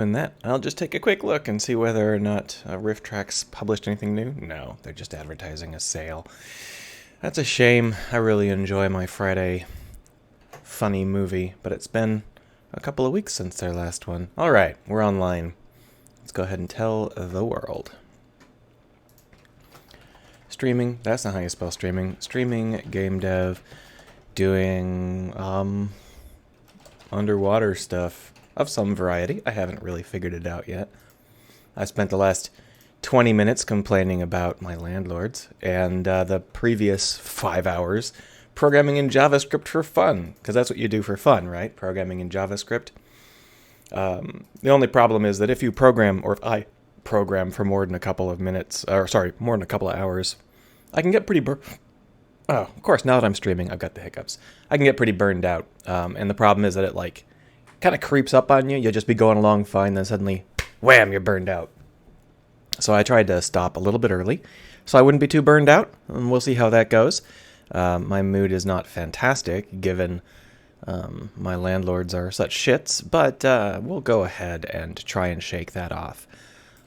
And that, I'll just take a quick look and see whether or not RiffTrax published anything new. No, they're just advertising a sale. That's a shame. I really enjoy my Friday funny movie, but it's been a couple of weeks since their last one. All right, we're online. Let's go ahead and tell the world. Streaming, that's not how you spell streaming. Streaming, game dev, doing underwater stuff of some variety. I haven't really figured it out yet. I spent the last 20 minutes complaining about my landlords, and the previous 5 hours programming in JavaScript for fun, because that's what you do for fun, right? Programming in JavaScript. The only problem is that if you program, or if I program for more than a couple of minutes, or sorry, more than a couple of hours, I can get pretty oh, of course, now that I'm streaming, I've got the hiccups. I can get pretty burned out, and the problem is that it, like, kind of creeps up on you. You'll just be going along fine, then suddenly, wham, you're burned out. So I tried to stop a little bit early, so I wouldn't be too burned out, and we'll see how that goes. My mood is not fantastic, given my landlords are such shits, but we'll go ahead and try and shake that off.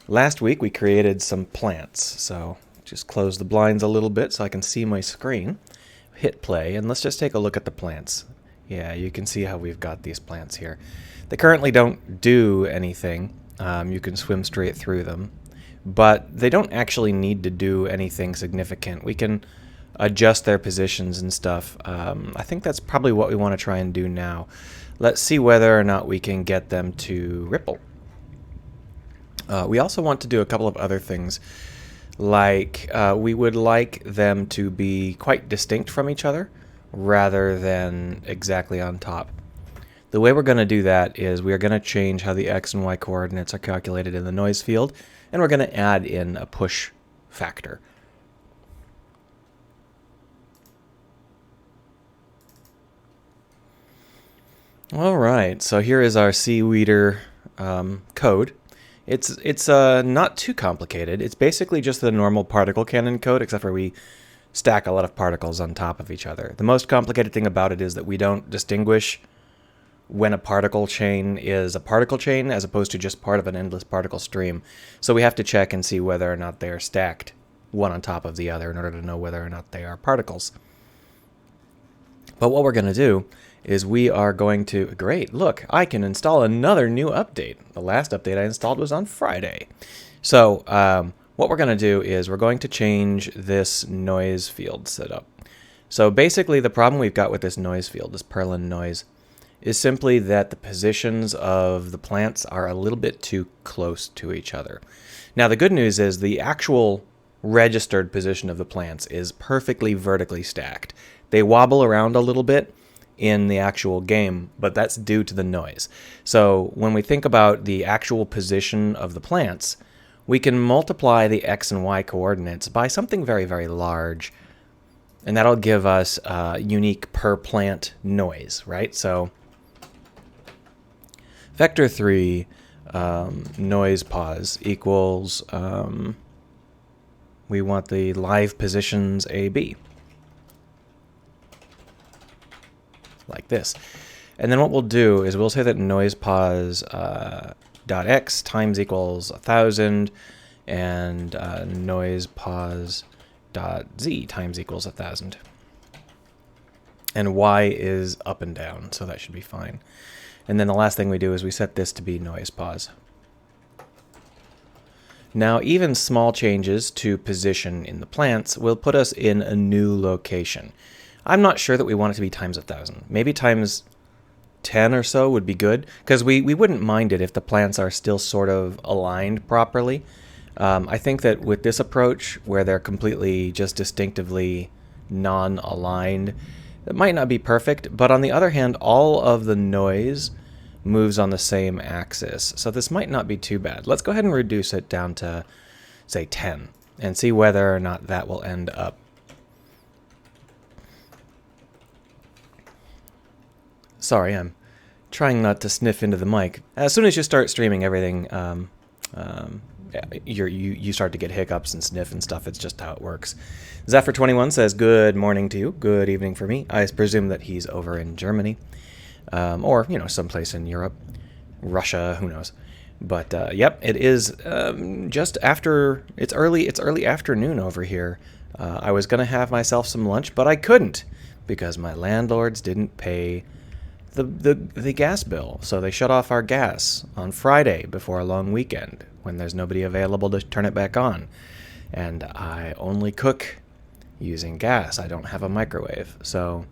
Last week we created some plants, so just close the blinds a little bit so I can see my screen. Hit play, and let's just take a look at the plants. Yeah, you can see how we've got these plants here. They currently don't do anything. You can swim straight through them, but they don't actually need to do anything significant. We can adjust their positions and stuff. I think that's probably what we want to try and do now. Let's see whether or not we can get them to ripple. We also want to do a couple of other things, like we would like them to be quite distinct from each other rather than exactly on top. The way we're going to do that is we are going to change how the x and y coordinates are calculated in the noise field, and we're going to add in a push factor. All right, so here is our Seaweeder code. It's not too complicated. It's basically just the normal particle cannon code, except for we stack a lot of particles on top of each other. The most complicated thing about it is that we don't distinguish when a particle chain is a particle chain as opposed to just part of an endless particle stream. So we have to check and see whether or not they are stacked one on top of the other in order to know whether or not they are particles. But what we're going to do is we are going to, great, look, I can install another new update. The last update I installed was on Friday. So what we're going to do is we're going to change this noise field setup. So basically the problem we've got with this noise field, this Perlin noise, is simply that the positions of the plants are a little bit too close to each other. Now the good news is the actual registered position of the plants is perfectly vertically stacked. They wobble around a little bit in the actual game, but that's due to the noise. So when we think about the actual position of the plants, we can multiply the x and y coordinates by something very, very large, and that'll give us unique per plant noise, right? So vector 3 noise pause equals, we want the live positions AB, like this. And then what we'll do is we'll say that noise pause dot x times equals 1,000, and noise pause dot z times equals 1,000. And y is up and down, so that should be fine. And then the last thing we do is we set this to be noise pause. Now, even small changes to position in the plants will put us in a new location. I'm not sure that we want it to be times 1,000. Maybe times 10 or so would be good, because we wouldn't mind it if the plants are still sort of aligned properly. I think that with this approach, where they're completely just distinctively non-aligned, it might not be perfect, but on the other hand, all of the noise moves on the same axis, so this might not be too bad. Let's go ahead and reduce it down to, say, 10, and see whether or not that will end up. Sorry, I'm trying not to sniff into the mic. As soon as you start streaming everything, you start to get hiccups and sniff and stuff. It's just how it works. Zephyr21 says, good morning to you. Good evening for me. I presume that he's over in Germany. Or, someplace in Europe. Russia, who knows. But yep, it is just after. It's early afternoon over here. I was gonna have myself some lunch, but I couldn't because my landlords didn't pay the gas bill. So they shut off our gas on Friday before a long weekend when there's nobody available to turn it back on. And I only cook using gas. I don't have a microwave. So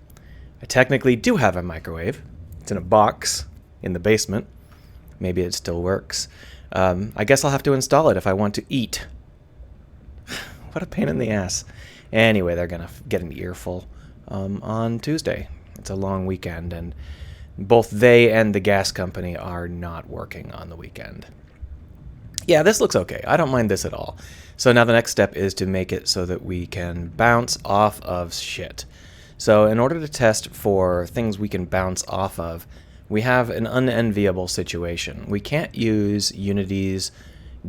I technically do have a microwave. It's in a box in the basement. Maybe it still works. I guess I'll have to install it if I want to eat. What a pain in the ass. Anyway, they're going to get an earful on Tuesday. It's a long weekend, and both they and the gas company are not working on the weekend. Yeah, this looks okay. I don't mind this at all. So now the next step is to make it so that we can bounce off of shit. So in order to test for things we can bounce off of, we have an unenviable situation. We can't use Unity's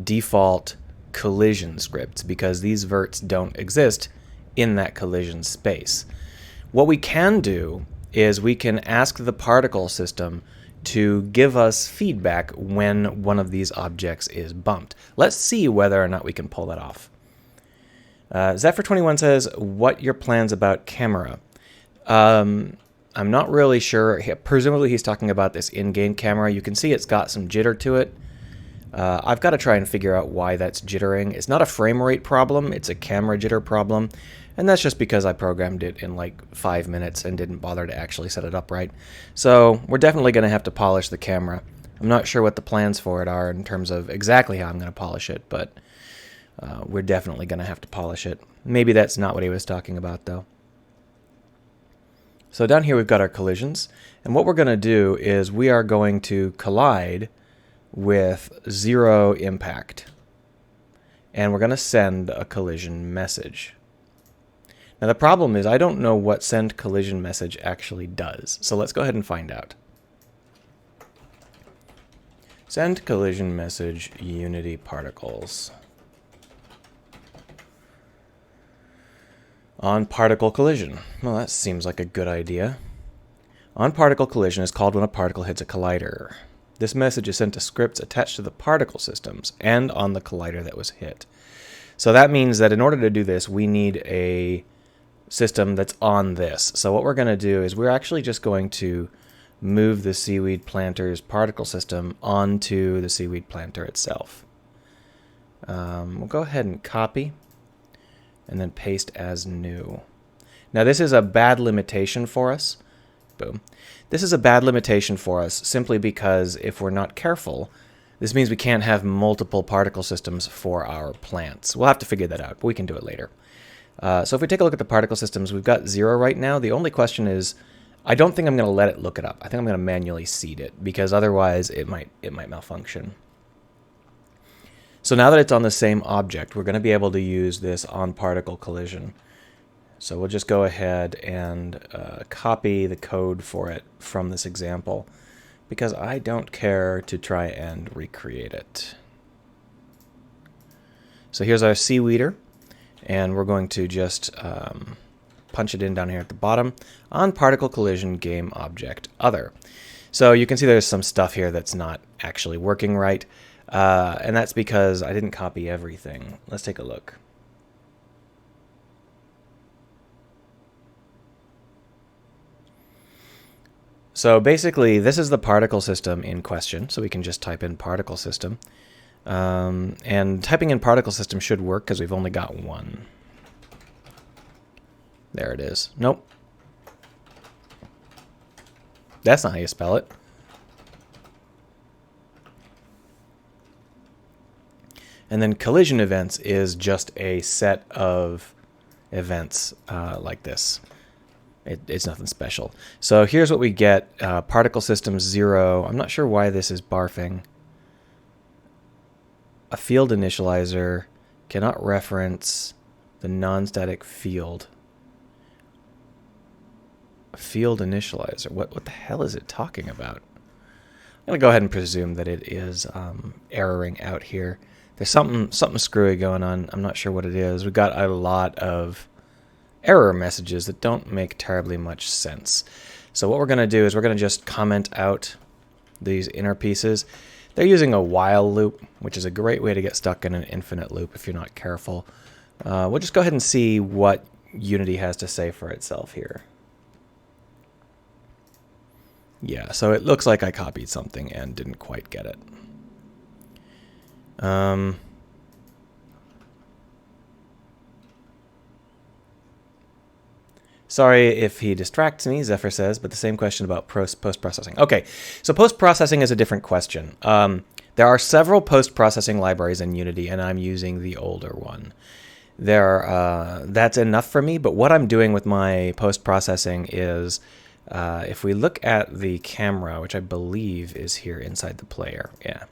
default collision scripts because these verts don't exist in that collision space. What we can do is we can ask the particle system to give us feedback when one of these objects is bumped. Let's see whether or not we can pull that off. Zephyr21 says, what your plans about camera? I'm not really sure. Presumably he's talking about this in-game camera. You can see it's got some jitter to it. I've got to try and figure out why that's jittering. It's not a frame rate problem, it's a camera jitter problem. And that's just because I programmed it in like 5 minutes and didn't bother to actually set it up right. So we're definitely going to have to polish the camera. I'm not sure what the plans for it are in terms of exactly how I'm going to polish it, but we're definitely going to have to polish it. Maybe that's not what he was talking about, though. So down here we've got our collisions, and what we're going to do is we are going to collide with 0 impact, and we're going to send a collision message. Now the problem is I don't know what send collision message actually does, so let's go ahead and find out. Send collision message Unity particles. On particle collision. Well, that seems like a good idea. On particle collision is called when a particle hits a collider. This message is sent to scripts attached to the particle systems and on the collider that was hit. So that means that in order to do this, we need a system that's on this. So what we're going to do is we're actually just going to move the seaweed planter's particle system onto the seaweed planter itself. We'll go ahead and copy and then paste as new. Now this is a bad limitation for us. Boom. This is a bad limitation for us simply because if we're not careful, this means we can't have multiple particle systems for our plants. We'll have to figure that out, but we can do it later. So if we take a look at the particle systems, we've got 0 right now. The only question is, I don't think I'm going to let it look it up. I think I'm going to manually seed it because otherwise it might malfunction. So now that it's on the same object, we're going to be able to use this on particle collision. So we'll just go ahead and copy the code for it from this example because I don't care to try and recreate it. So here's our seaweeder, and we're going to just punch it in down here at the bottom on particle collision game object other. So you can see there's some stuff here that's not actually working right. And that's because I didn't copy everything. Let's take a look. So basically, this is the particle system in question. So we can just type in particle system. And typing in particle system should work because we've only got one. There it is. Nope. That's not how you spell it. And then collision events is just a set of events like this. It's nothing special. So here's what we get. Particle system 0. I'm not sure why this is barfing. A field initializer cannot reference the non-static field. A field initializer. What the hell is it talking about? I'm going to go ahead and presume that it is erroring out here. There's something screwy going on. I'm not sure what it is. We've got a lot of error messages that don't make terribly much sense. So what we're going to do is we're going to just comment out these inner pieces. They're using a while loop, which is a great way to get stuck in an infinite loop if you're not careful. We'll just go ahead and see what Unity has to say for itself here. Yeah, so it looks like I copied something and didn't quite get it. Sorry if he distracts me, Zephyr says, but the same question about post-processing. Okay, so post-processing is a different question. There are several post-processing libraries in Unity, and I'm using the older one. That's enough for me, but what I'm doing with my post-processing is, if we look at the camera, which I believe is here inside the player, yeah.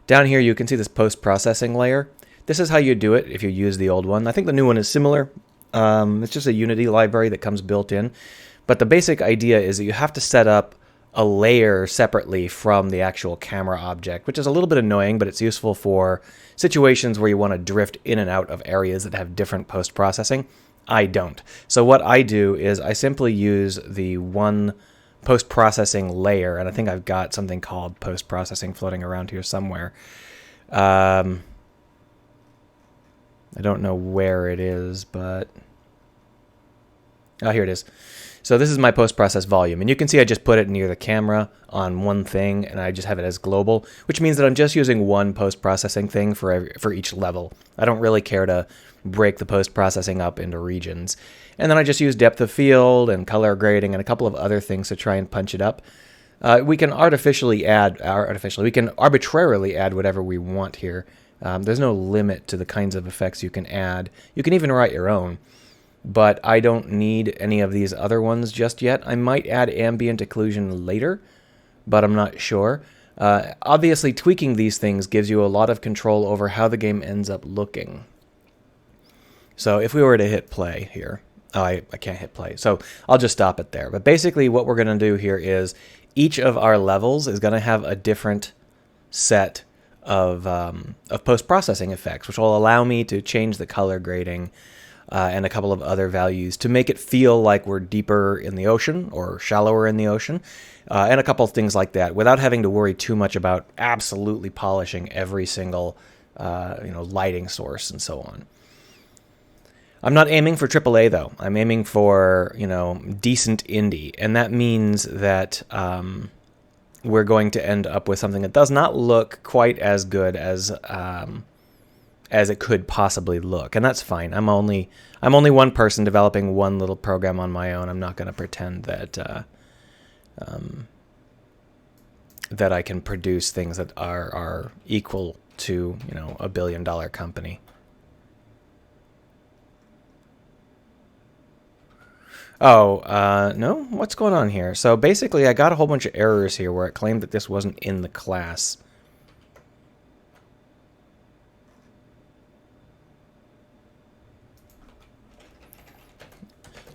Down here you can see this post-processing layer. This is how you do it if you use the old one. I think the new one is similar. It's just a Unity library that comes built in. But the basic idea is that you have to set up a layer separately from the actual camera object, which is a little bit annoying, but it's useful for situations where you want to drift in and out of areas that have different post-processing. I don't. So what I do is I simply use the one post-processing layer, and I think I've got something called post-processing floating around here somewhere. I don't know where it is, but... oh, here it is. So this is my post-process volume, and you can see I just put it near the camera on one thing, and I just have it as global, which means that I'm just using one post-processing thing for each level. I don't really care to break the post-processing up into regions. And then I just use depth of field and color grading and a couple of other things to try and punch it up. We can arbitrarily add whatever we want here. There's no limit to the kinds of effects you can add. You can even write your own. But I don't need any of these other ones just yet. I might add ambient occlusion later, but I'm not sure. Obviously, tweaking these things gives you a lot of control over how the game ends up looking. So if we were to hit play here, I can't hit play, so I'll just stop it there. But basically what we're going to do here is each of our levels is going to have a different set of post-processing effects, which will allow me to change the color grading and a couple of other values to make it feel like we're deeper in the ocean or shallower in the ocean, and a couple of things like that, without having to worry too much about absolutely polishing every single lighting source and so on. I'm not aiming for AAA though. I'm aiming for decent indie, and that means that we're going to end up with something that does not look quite as good as it could possibly look, and that's fine. I'm only one person developing one little program on my own. I'm not going to pretend that that I can produce things that are equal to a billion-dollar company. Oh, no? What's going on here? So basically I got a whole bunch of errors here where it claimed that this wasn't in the class.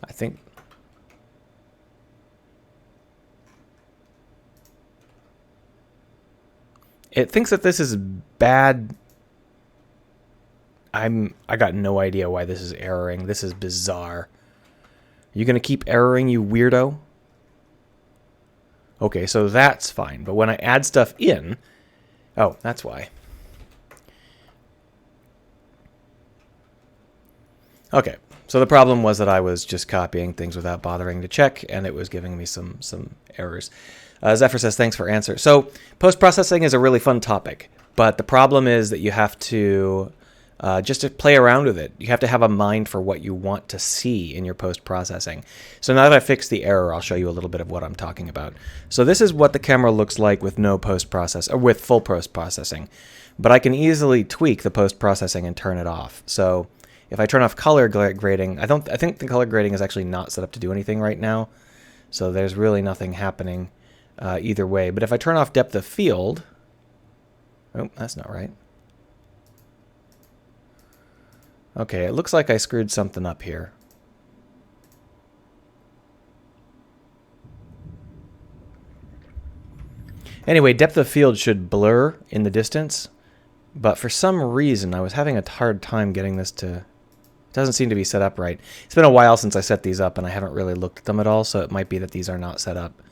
I think... it thinks that this is bad. I got no idea why this is erroring. This is bizarre. You gonna keep erroring, you weirdo? Okay, so that's fine. But when I add stuff in... oh, that's why. Okay, so the problem was that I was just copying things without bothering to check, and it was giving me some errors. Zephyr says, thanks for answer. So, post-processing is a really fun topic, but the problem is that you have to... just to play around with it, you have to have a mind for what you want to see in your post-processing. So now that I fixed the error, I'll show you a little bit of what I'm talking about. So this is what the camera looks like with no post-process, or with full post-processing. But I can easily tweak the post-processing and turn it off. So if I turn off color grading, I think the color grading is actually not set up to do anything right now. So there's really nothing happening either way. But if I turn off depth of field, oh, that's not right. Okay, it looks like I screwed something up here. Anyway, depth of field should blur in the distance, but for some reason I was having a hard time getting this to... it doesn't seem to be set up right. It's been a while since I set these up, and I haven't really looked at them at all, so it might be that these are not set up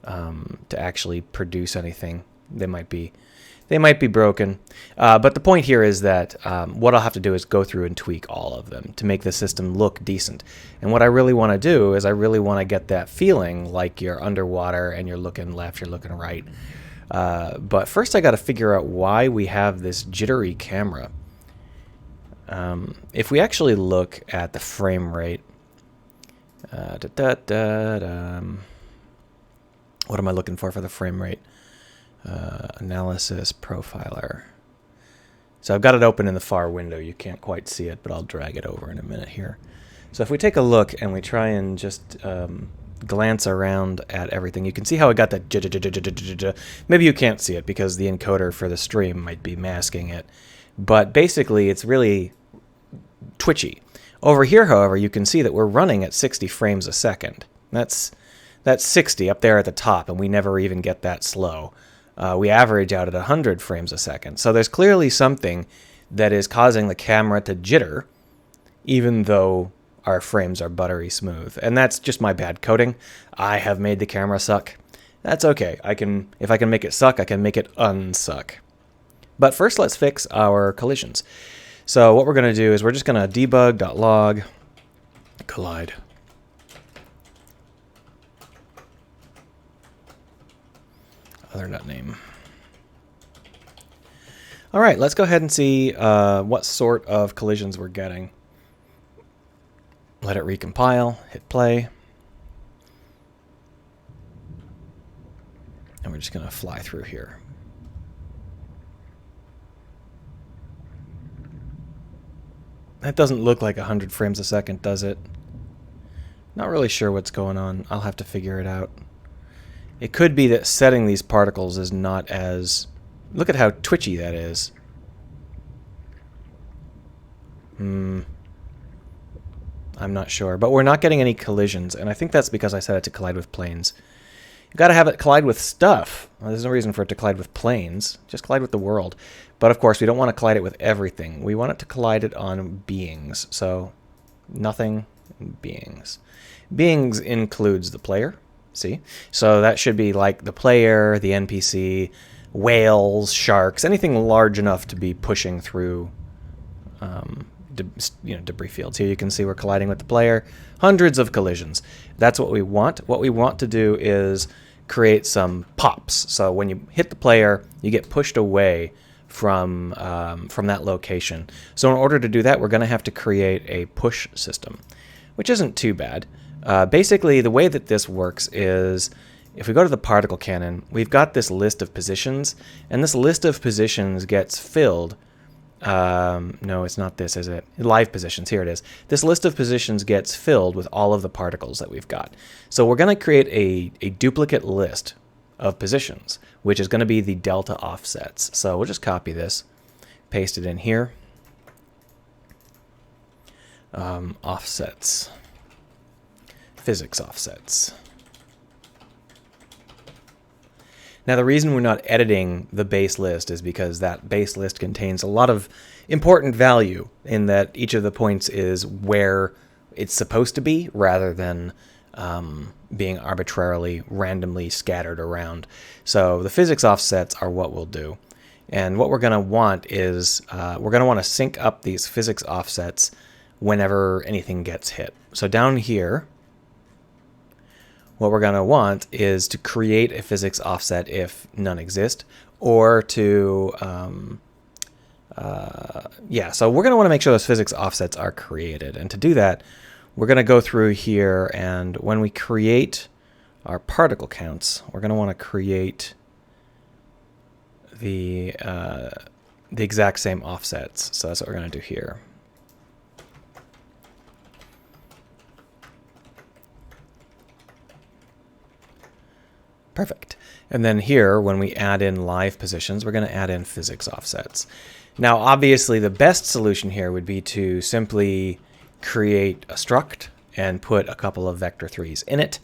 to actually produce anything They might be broken. But the point here is that what I'll have to do is go through and tweak all of them to make the system look decent. And what I really want to do is I really want to get that feeling like you're underwater and you're looking left, you're looking right. But first I got to figure out why we have this jittery camera. If we actually look at the frame rate, what am I looking for the frame rate? Analysis profiler. So I've got it open in the far window. You can't quite see it, but I'll drag it over in a minute here. So if we take a look and we try and just glance around at everything, you can see how I got that. Maybe you can't see it because the encoder for the stream might be masking it. But basically, it's really twitchy. Over here, however, you can see that we're running at 60 frames a second. That's 60 up there at the top, and we never even get that slow. We average out at 100 frames a second. So there's clearly something that is causing the camera to jitter, even though our frames are buttery smooth. And that's just my bad coding. I have made the camera suck. That's okay. If I can make it suck, I can make it unsuck. But first, let's fix our collisions. So what we're going to do is we're just going to debug.log collide. Other.name. All right, let's go ahead and see what sort of collisions we're getting. Let it recompile, hit play. And we're just going to fly through here. That doesn't look like 100 frames a second, does it? Not really sure what's going on. I'll have to figure it out. It could be that setting these particles is not as... Look at how twitchy that is. I'm not sure. But we're not getting any collisions, and I think that's because I set it to collide with planes. You've got to have it collide with stuff. Well, there's no reason for it to collide with planes. Just collide with the world. But of course, we don't want to collide it with everything. We want it to collide it on beings. So, nothing, beings. Beings includes the player. See? So that should be like the player, the NPC, whales, sharks, anything large enough to be pushing through debris fields. Here you can see we're colliding with the player. Hundreds of collisions. That's what we want. What we want to do is create some pops. So when you hit the player, you get pushed away from that location. So in order to do that, we're going to have to create a push system, which isn't too bad. Basically, the way that this works is if we go to the particle cannon, we've got this list of positions, and this list of positions gets filled. No, it's not this, is it? Live positions, here it is. This list of positions gets filled with all of the particles that we've got. So we're going to create a duplicate list of positions, which is going to be the delta offsets. So we'll just copy this, paste it in here. Offsets. Physics offsets. Now the reason we're not editing the base list is because that base list contains a lot of important value in that each of the points is where it's supposed to be rather than being arbitrarily, randomly scattered around. So the physics offsets are what we'll do. And what we're going to want is we're going to want to sync up these physics offsets whenever anything gets hit. So down here, what we're going to want is to create a physics offset if none exist, or to, so we're going to want to make sure those physics offsets are created. And to do that, we're going to go through here, and when we create our particle counts, we're going to want to create the exact same offsets. So that's what we're going to do here. Perfect. And then here, when we add in live positions, we're going to add in physics offsets. Now, obviously, the best solution here would be to simply create a struct and put a couple of vector 3s in it.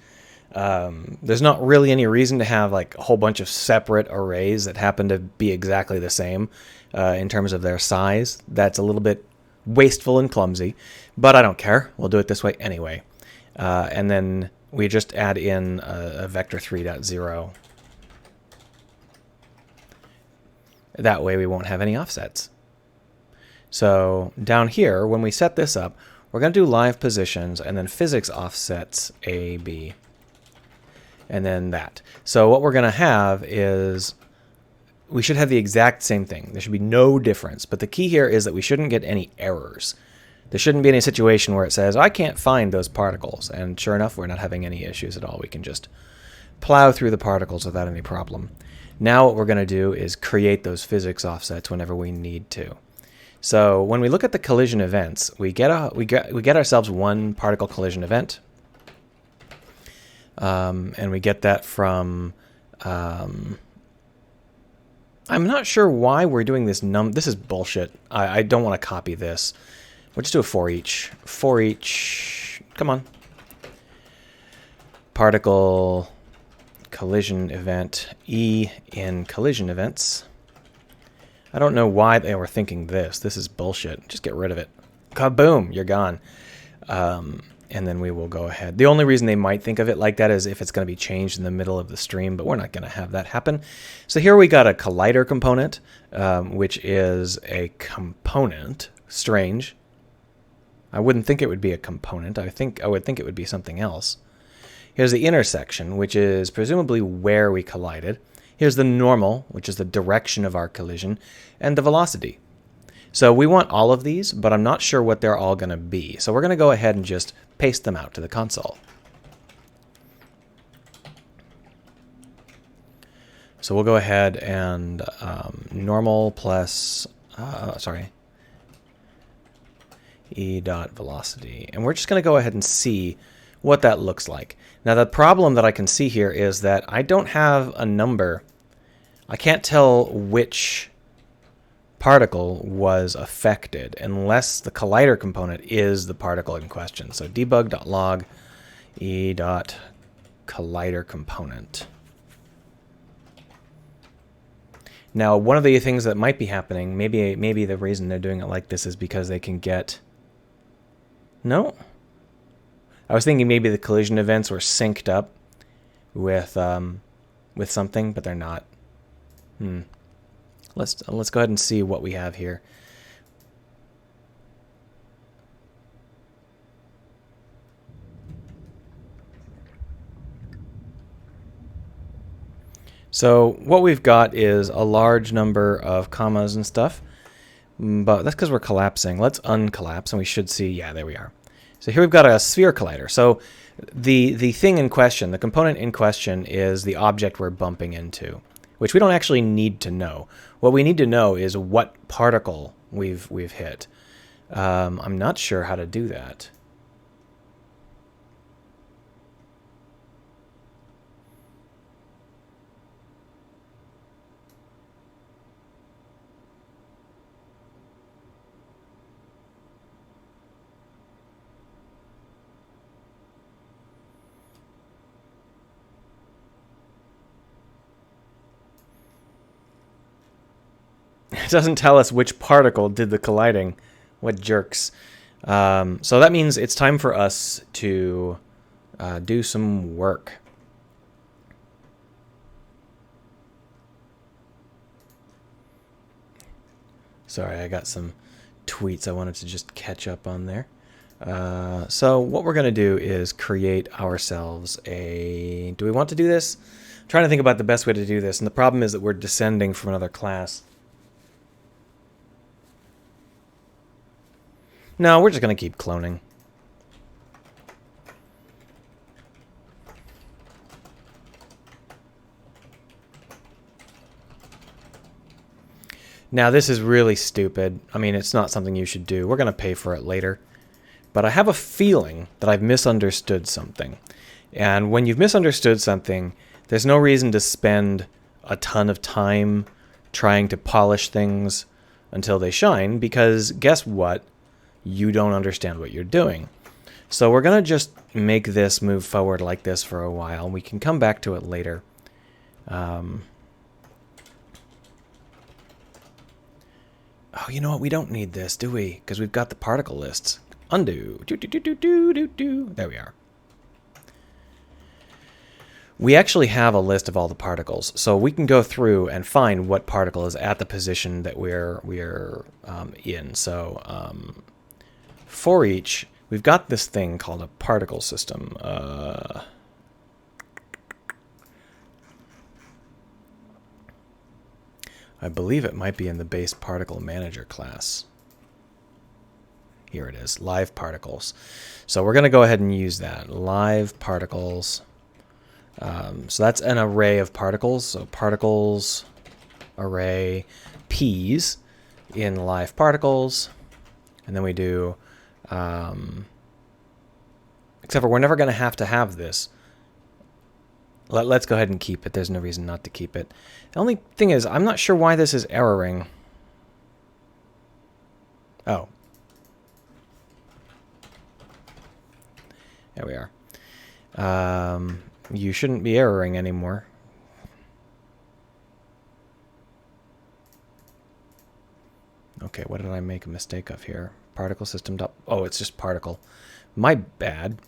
There's not really any reason to have like a whole bunch of separate arrays that happen to be exactly the same in terms of their size. That's a little bit wasteful and clumsy, but I don't care. We'll do it this way anyway. And then we just add in a vector 3.0 That way we won't have any offsets. So down here, when we set this up, we're going to do live positions and then physics offsets A, B, and then that. So what we're going to have is we should have the exact same thing. There should be no difference. But the key here is that we shouldn't get any errors. There shouldn't be any situation where it says, I can't find those particles. And sure enough, we're not having any issues at all. We can just plow through the particles without any problem. Now what we're going to do is create those physics offsets whenever we need to. So when we look at the collision events, we get ourselves one particle collision event. And we get that from... I'm not sure why we're doing this this is bullshit. I don't want to copy this. We'll just do a for each. For each. Come on. Particle collision event. E in collision events. I don't know why they were thinking this. This is bullshit. Just get rid of it. Kaboom! You're gone. And then we will go ahead. The only reason they might think of it like that is if it's going to be changed in the middle of the stream, but we're not going to have that happen. So here we got a collider component, which is a component. Strange. I wouldn't think it would be a component. I would think it would be something else. Here's the intersection, which is presumably where we collided. Here's the normal, which is the direction of our collision, and the velocity. So we want all of these, but I'm not sure what they're all going to be. So we're going to go ahead and just paste them out to the console. So we'll go ahead and normal plus, E dot velocity. And we're just going to go ahead and see what that looks like. Now the problem that I can see here is that I don't have a number. I can't tell which particle was affected unless the collider component is the particle in question. So debug.log e.collider component. Now, one of the things that might be happening, maybe the reason they're doing it like this is because they can get... No? I was thinking maybe the collision events were synced up with something, but they're not. Let's go ahead and see what we have here. So what we've got is a large number of commas and stuff, but that's because we're collapsing. Let's uncollapse, and we should see, yeah, there we are. So here we've got a sphere collider. So the thing in question, the component in question, is the object we're bumping into, which we don't actually need to know. What we need to know is what particle we've hit. I'm not sure how to do that. It doesn't tell us which particle did the colliding. What jerks. So that means it's time for us to do some work. Sorry, I got some tweets I wanted to just catch up on there. So what we're going to do is create ourselves a... Do we want to do this? I'm trying to think about the best way to do this, and the problem is that we're descending from another class. No, we're just going to keep cloning. Now, this is really stupid. I mean, it's not something you should do. We're going to pay for it later. But I have a feeling that I've misunderstood something. And when you've misunderstood something, there's no reason to spend a ton of time trying to polish things until they shine, because guess what? You don't understand what you're doing. So we're going to just make this move forward like this for a while. We can come back to it later. Oh, you know what? We don't need this, do we? Because we've got the particle lists. Undo. There we are. we actually have a list of all the particles. So we can go through and find what particle is at the position that we're in. So for each, we've got this thing called a particle system. I believe it might be in the base particle manager class. Here it is, live particles. So we're going to go ahead and use that, live particles. So that's an array of particles. So particles array P's in live particles. And then we do, except for we're never going to have this. Let's go ahead and keep it. There's no reason not to keep it. The only thing is, I'm not sure why this is erroring. Oh. There we are. You shouldn't be erroring anymore. Okay, what did I make a mistake of here? Particle system. Oh, it's just particle. My bad.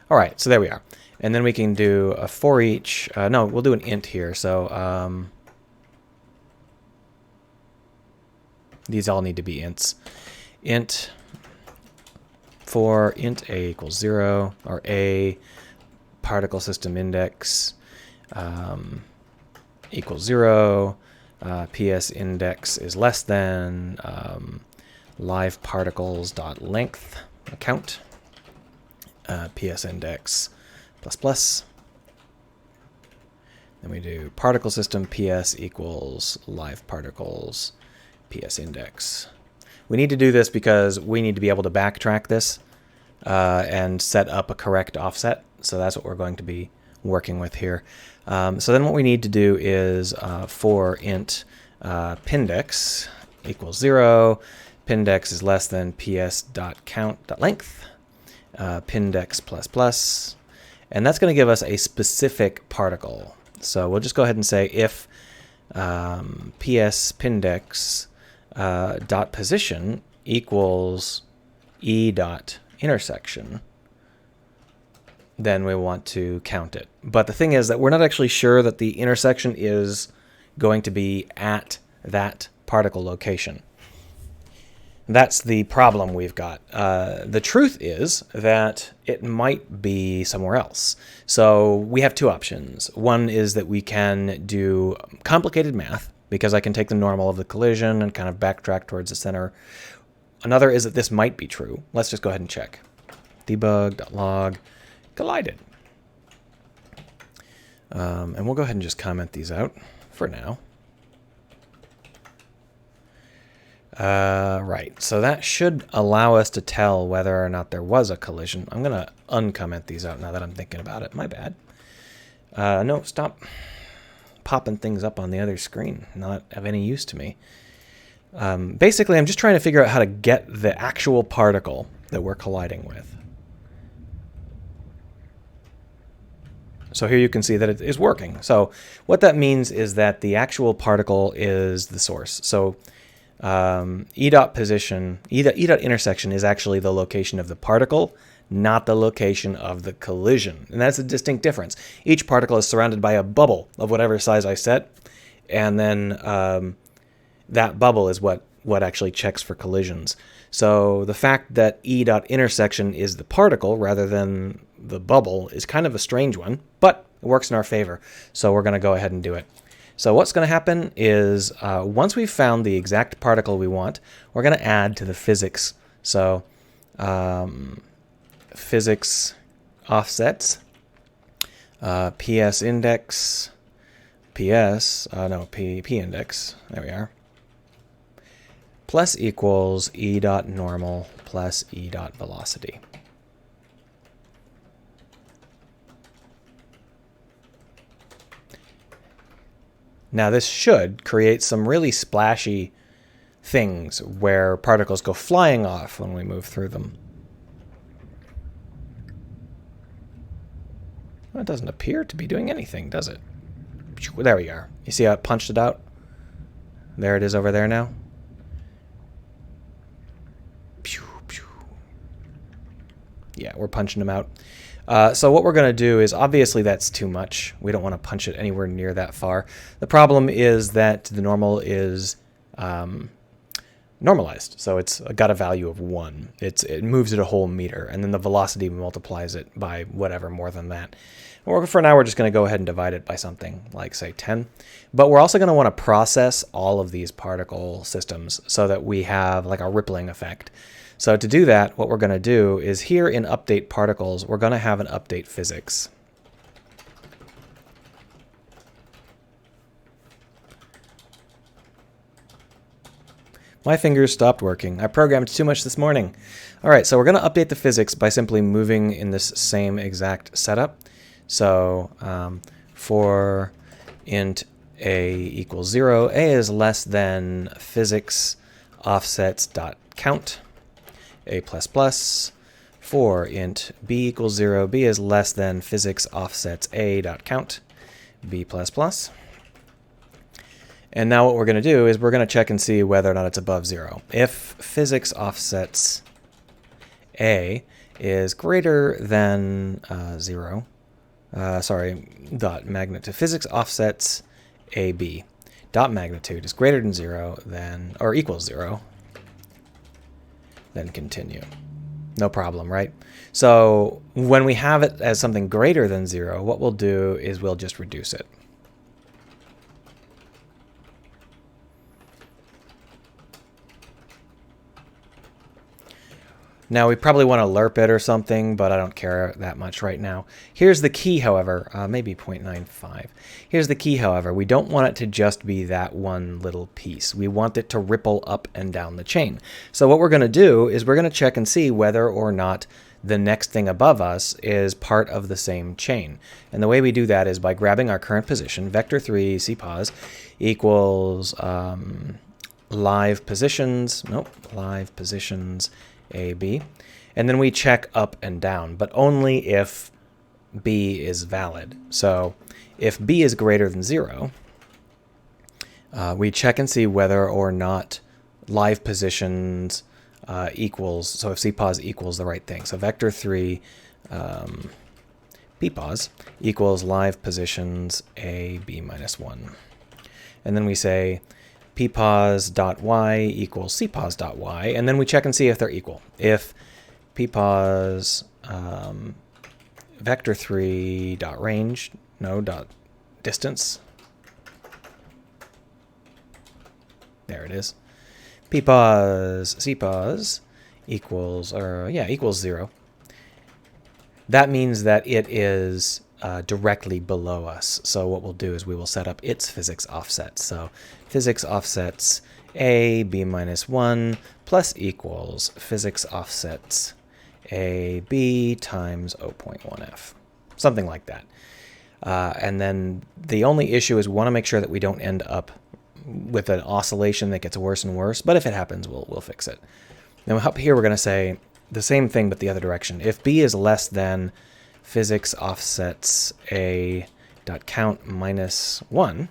All right, so there we are. And then we can do a for each. No, we'll do an int here. So these all need to be ints. Int for int a equals 0, or a particle system index equals 0. PS index is less than live particles dot length count. PS index plus plus. Then we do particle system PS equals live particles PS index. We need to do this because we need to be able to backtrack this and set up a correct offset. So that's what we're going to be working with here. So then what we need to do is for int pindex equals 0, pindex is less than ps.count.length, pindex plus plus, and that's going to give us a specific particle. So we'll just go ahead and say if ps pindex dot position equals e dot intersection, then we want to count it. But the thing is that we're not actually sure that the intersection is going to be at that particle location. That's the problem we've got. The truth is that it might be somewhere else. So we have two options. One is that we can do complicated math, because I can take the normal of the collision and kind of backtrack towards the center. Another is that this might be true. Let's just go ahead and check. Debug.log collided. And we'll go ahead and just comment these out for now. Right, so that should allow us to tell whether or not there was a collision. I'm going to uncomment these out now that I'm thinking about it. My bad. No, stop popping things up on the other screen. Not of any use to me. Basically, I'm just trying to figure out how to get the actual particle that we're colliding with. So here you can see that it is working. So what that means is that the actual particle is the source. So E dot position, E dot intersection is actually the location of the particle, not the location of the collision. And that's a distinct difference. Each particle is surrounded by a bubble of whatever size I set, and then that bubble is what actually checks for collisions. So the fact that E dot intersection is the particle rather than the bubble is kind of a strange one, but it works in our favor. So we're going to go ahead and do it. So what's going to happen is once we've found the exact particle we want, we're going to add to the physics. So physics offsets, PS index, P index, there we are, plus equals E dot normal plus E dot velocity. Now this should create some really splashy things where particles go flying off when we move through them. Well, it doesn't appear to be doing anything, does it? There we are. You see how it punched it out? There it is over there now. Yeah, we're punching them out. So what we're going to do is, obviously that's too much. We don't want to punch it anywhere near that far. The problem is that the normal is normalized. So it's got a value of 1. It moves it a whole meter, and then the velocity multiplies it by whatever more than that. Or for now, we're just going to go ahead and divide it by something like, say, 10. But we're also going to want to process all of these particle systems so that we have like a rippling effect. So to do that, what we're going to do is here in update particles, we're going to have an update physics. My fingers stopped working. I programmed too much this morning. All right, so we're going to update the physics by simply moving in this same exact setup. So for int a equals 0, a is less than physics offsets dot count. A++. For int b equals 0, b is less than physics offsets a dot count. B++. And now what we're going to do is we're going to check and see whether or not it's above 0. If physics offsets a is greater than 0, dot magnitude, physics offsets ab dot magnitude is greater than 0, then, or equals 0, then continue. No problem, right? So when we have it as something greater than 0, what we'll do is we'll just reduce it. Now, we probably want to lerp it or something, but I don't care that much right now. Here's the key, however, maybe 0.95. Here's the key, however. We don't want it to just be that one little piece. We want it to ripple up and down the chain. So what we're going to do is we're going to check and see whether or not the next thing above us is part of the same chain. And the way we do that is by grabbing our current position, vector3 cpos equals live positions AB, and then we check up and down, but only if B is valid. So if B is greater than 0, we check and see whether or not live positions equals, so if cpos equals the right thing. So vector3 ppos equals live positions A, B minus 1. And then we say ppos.y equals cpos.y, and then we check and see if they're equal. If ppos vector3 dot range, no, dot distance, there it is, ppos cpos equals, equals 0, that means that it is directly below us. So what we'll do is we will set up its physics offset. So physics offsets a b minus 1 plus equals physics offsets a b times 0.1f, something like that. And then the only issue is we want to make sure that we don't end up with an oscillation that gets worse and worse. But if it happens, we'll fix it. Now up here we're going to say the same thing but the other direction. If b is less than physics offsets a dot count minus 1.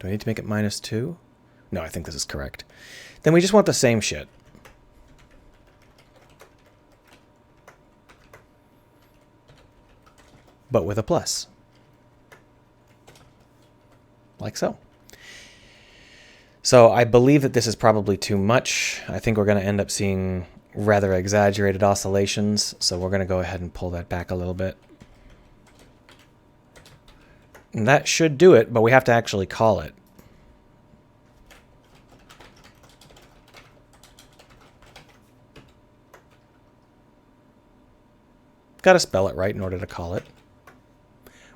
Do I need to make it minus 2? No, I think this is correct. Then we just want the same shit. But with a plus. Like so. So I believe that this is probably too much. I think we're going to end up seeing rather exaggerated oscillations, so we're going to go ahead and pull that back a little bit. And that should do it, but we have to actually call it. Got to spell it right in order to call it.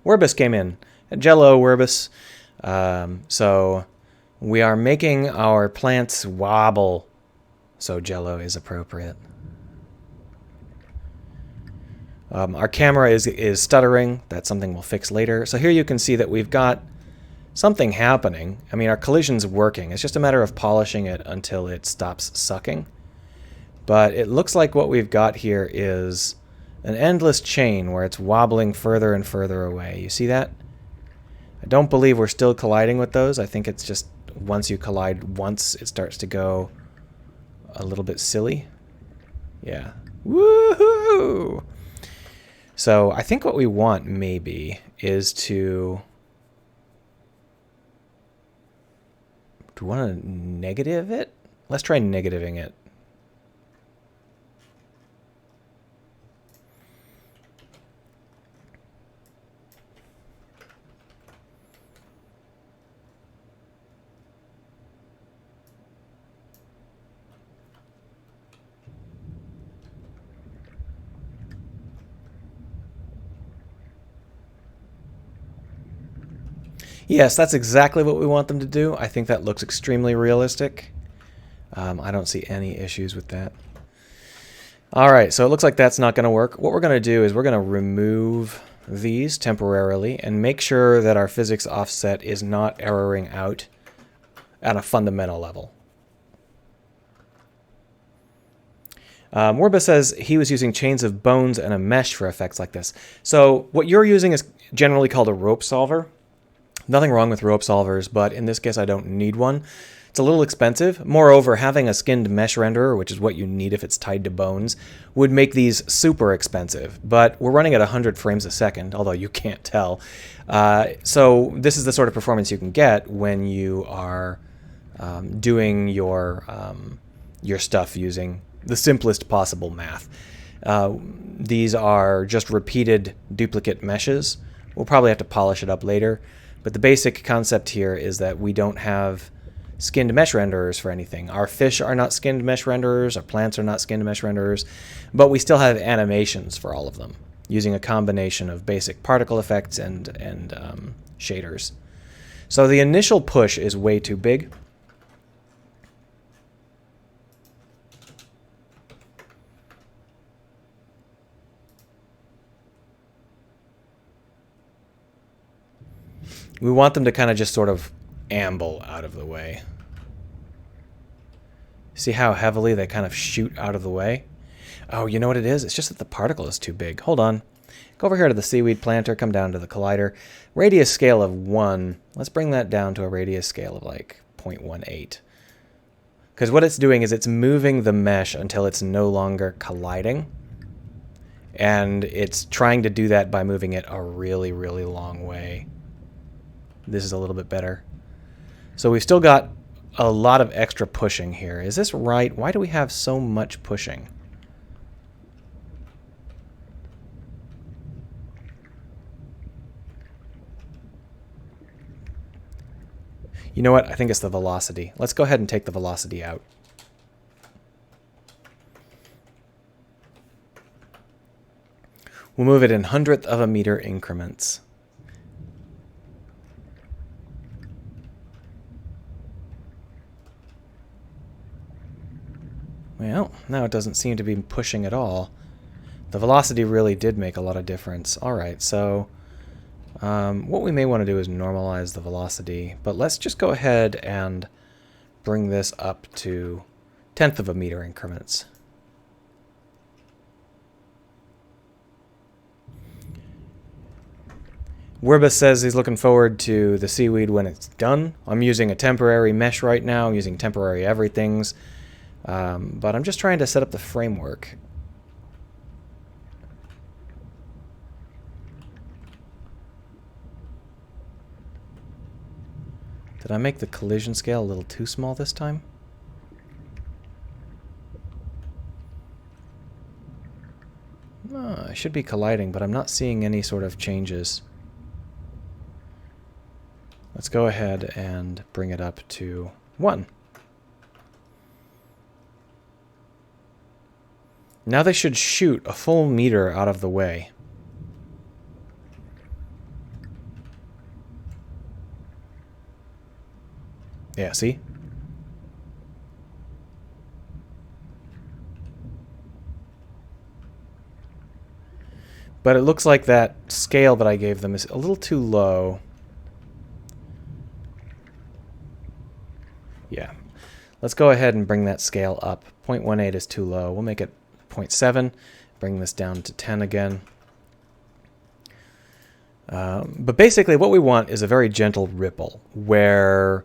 Werbis came in. Jello Werbis. So we are making our plants wobble. So Jello is appropriate. Our camera is stuttering. That's something we'll fix later. So here you can see that we've got something happening. I mean, our collision's working. It's just a matter of polishing it until it stops sucking. But it looks like what we've got here is an endless chain where it's wobbling further and further away. You see that? I don't believe we're still colliding with those. I think it's just once you collide once, it starts to go a little bit silly. Yeah, Woohoo! So I think what we want maybe is to... Do we want to negative it? Let's try negativing it. Yes, that's exactly what we want them to do. I think that looks extremely realistic. I don't see any issues with that. All right, so it looks like that's not going to work. What we're going to do is we're going to remove these temporarily and make sure that our physics offset is not erroring out at a fundamental level. Morba says he was using chains of bones and a mesh for effects like this. So what you're using is generally called a rope solver. Nothing wrong with rope solvers, but in this case I don't need one. It's a little expensive. Moreover, having a skinned mesh renderer, which is what you need if it's tied to bones, would make these super expensive. But we're running at 100 frames a second, although you can't tell. So this is the sort of performance you can get when you are doing your stuff using the simplest possible math. These are just repeated duplicate meshes. We'll probably have to polish it up later. But the basic concept here is that we don't have skinned mesh renderers for anything. Our fish are not skinned mesh renderers, our plants are not skinned mesh renderers, but we still have animations for all of them, using a combination of basic particle effects and shaders. So the initial push is way too big. We want them to kind of just sort of amble out of the way. See how heavily they kind of shoot out of the way? Oh, you know what it is? It's just that the particle is too big. Hold on. Go over here to the seaweed planter, come down to the collider. Radius scale of 1. Let's bring that down to a radius scale of like 0.18. Because what it's doing is it's moving the mesh until it's no longer colliding. And it's trying to do that by moving it a really, really long way. This is a little bit better. So we've still got a lot of extra pushing here. Is this right? Why do we have so much pushing? You know what? I think it's the velocity. Let's go ahead and take the velocity out. We'll move it in hundredth of a meter increments. Well, now it doesn't seem to be pushing at all. The velocity really did make a lot of difference. Alright, so what we may want to do is normalize the velocity, but let's just go ahead and bring this up to tenth of a meter increments. Werba says he's looking forward to the seaweed when it's done. I'm using a temporary mesh right now. I'm using temporary everythings. But I'm just trying to set up the framework. Did I make the collision scale a little too small this time? I should be colliding, but I'm not seeing any sort of changes. Let's go ahead and bring it up to 1. Now they should shoot a full meter out of the way. Yeah, see? But it looks like that scale that I gave them is a little too low. Yeah. Let's go ahead and bring that scale up. 0.18 is too low. We'll make it 0.7. Bring this down to 10 again. But basically what we want is a very gentle ripple where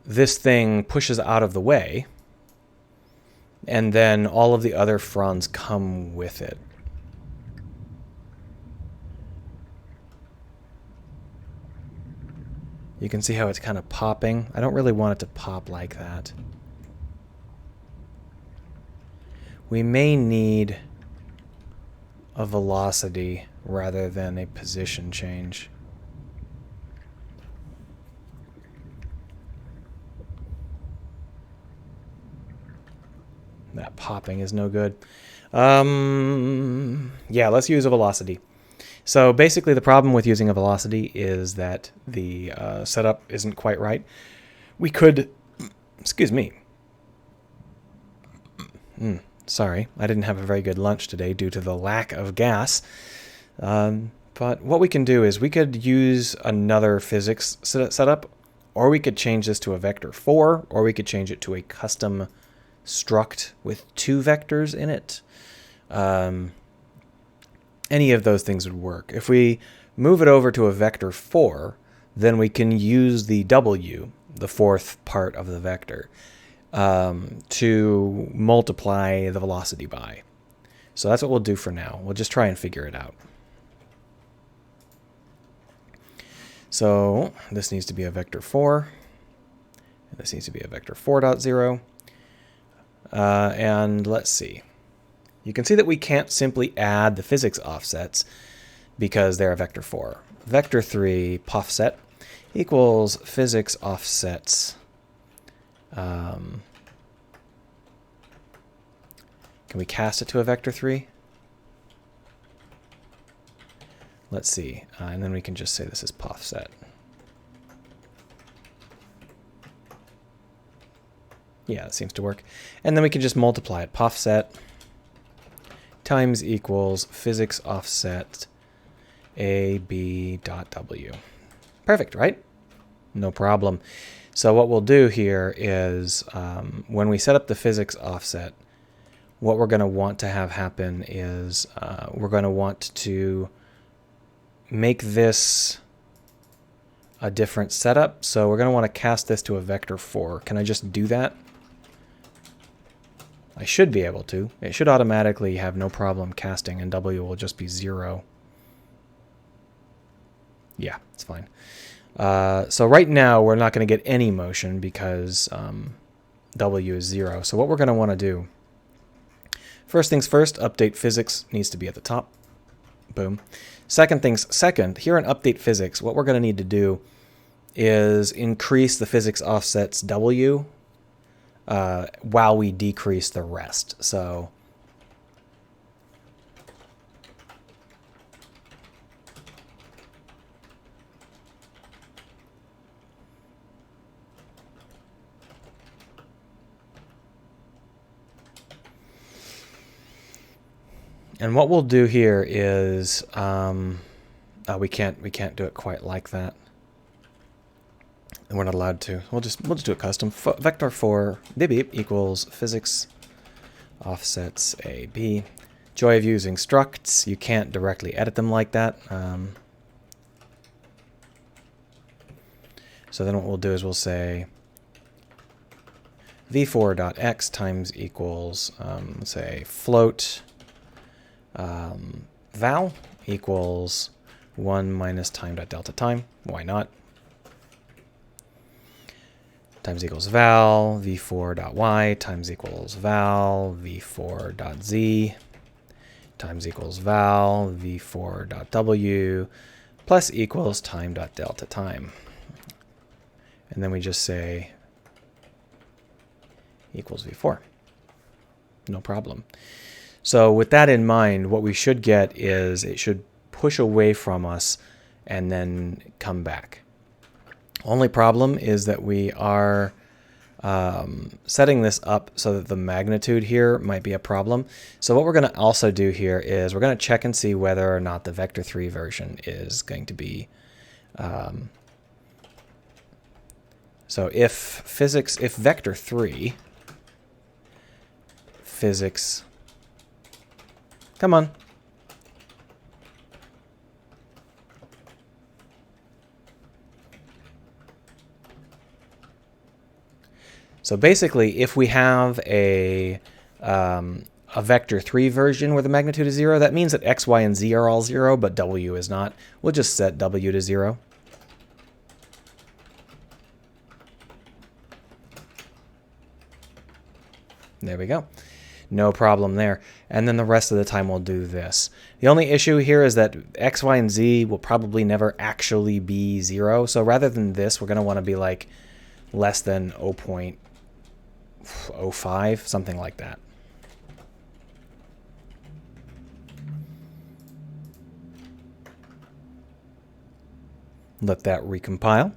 this thing pushes out of the way and then all of the other fronts come with it. You can see how it's kind of popping. I don't really want it to pop like that. We may need a velocity rather than a position change. That popping is no good. Yeah, let's use a velocity. So basically the problem with using a velocity is that the setup isn't quite right. We could, excuse me. Sorry, I didn't have a very good lunch today due to the lack of gas. But what we can do is we could use another physics setup, or we could change this to a vector 4, or we could change it to a custom struct with 2 vectors in it. Any of those things would work. If we move it over to a vector 4, then we can use the W, the fourth part of the vector, to multiply the velocity by. So that's what we'll do for now. We'll just try and figure it out. So this needs to be a vector 4. This needs to be a vector 4.0. And let's see. You can see that we can't simply add the physics offsets because they're a vector 4. Vector 3 pofset equals physics offsets. Can we cast it to a vector 3? Let's see. And then we can just say this is pofset. Yeah, that seems to work. And then we can just multiply it. Pofset times equals physics offset AB.W. Perfect, right? No problem. So what we'll do here is when we set up the physics offset, what we're going to want to have happen is we're going to want to make this a different setup. So we're going to want to cast this to a vector 4. Can I just do that? I should be able to. It should automatically have no problem casting, and W will just be 0. Yeah, it's fine. So right now, we're not going to get any motion because W is 0. So what we're going to want to do, first things first, update physics needs to be at the top. Boom. Second things second, here in update physics, what we're going to need to do is increase the physics offsets W while we decrease the rest. So and what we'll do here is we can't do it quite like that. And we're not allowed to. We'll just do it custom. Vector 4 beep beep equals physics offsets AB. Joy of using structs. You can't directly edit them like that. So then what we'll do is we'll say v4.x times equals let's say float val equals 1 minus time.delta time. Why not? Times equals val v4.y times equals val v4.z times equals val v4.w plus equals time.delta time. And then we just say equals v4. No problem. So with that in mind, what we should get is it should push away from us and then come back. Only problem is that we are setting this up so that the magnitude here might be a problem. So what we're going to also do here is we're going to check and see whether or not the vector 3 version is going to be so if vector 3 physics, come on. So basically, if we have a a vector 3 version where the magnitude is 0, that means that x, y, and z are all 0, but w is not. We'll just set w to 0. There we go. No problem there. And then the rest of the time we'll do this. The only issue here is that x, y, and z will probably never actually be 0. So rather than this, we're going to want to be like less than 0.05, something like that. Let that recompile.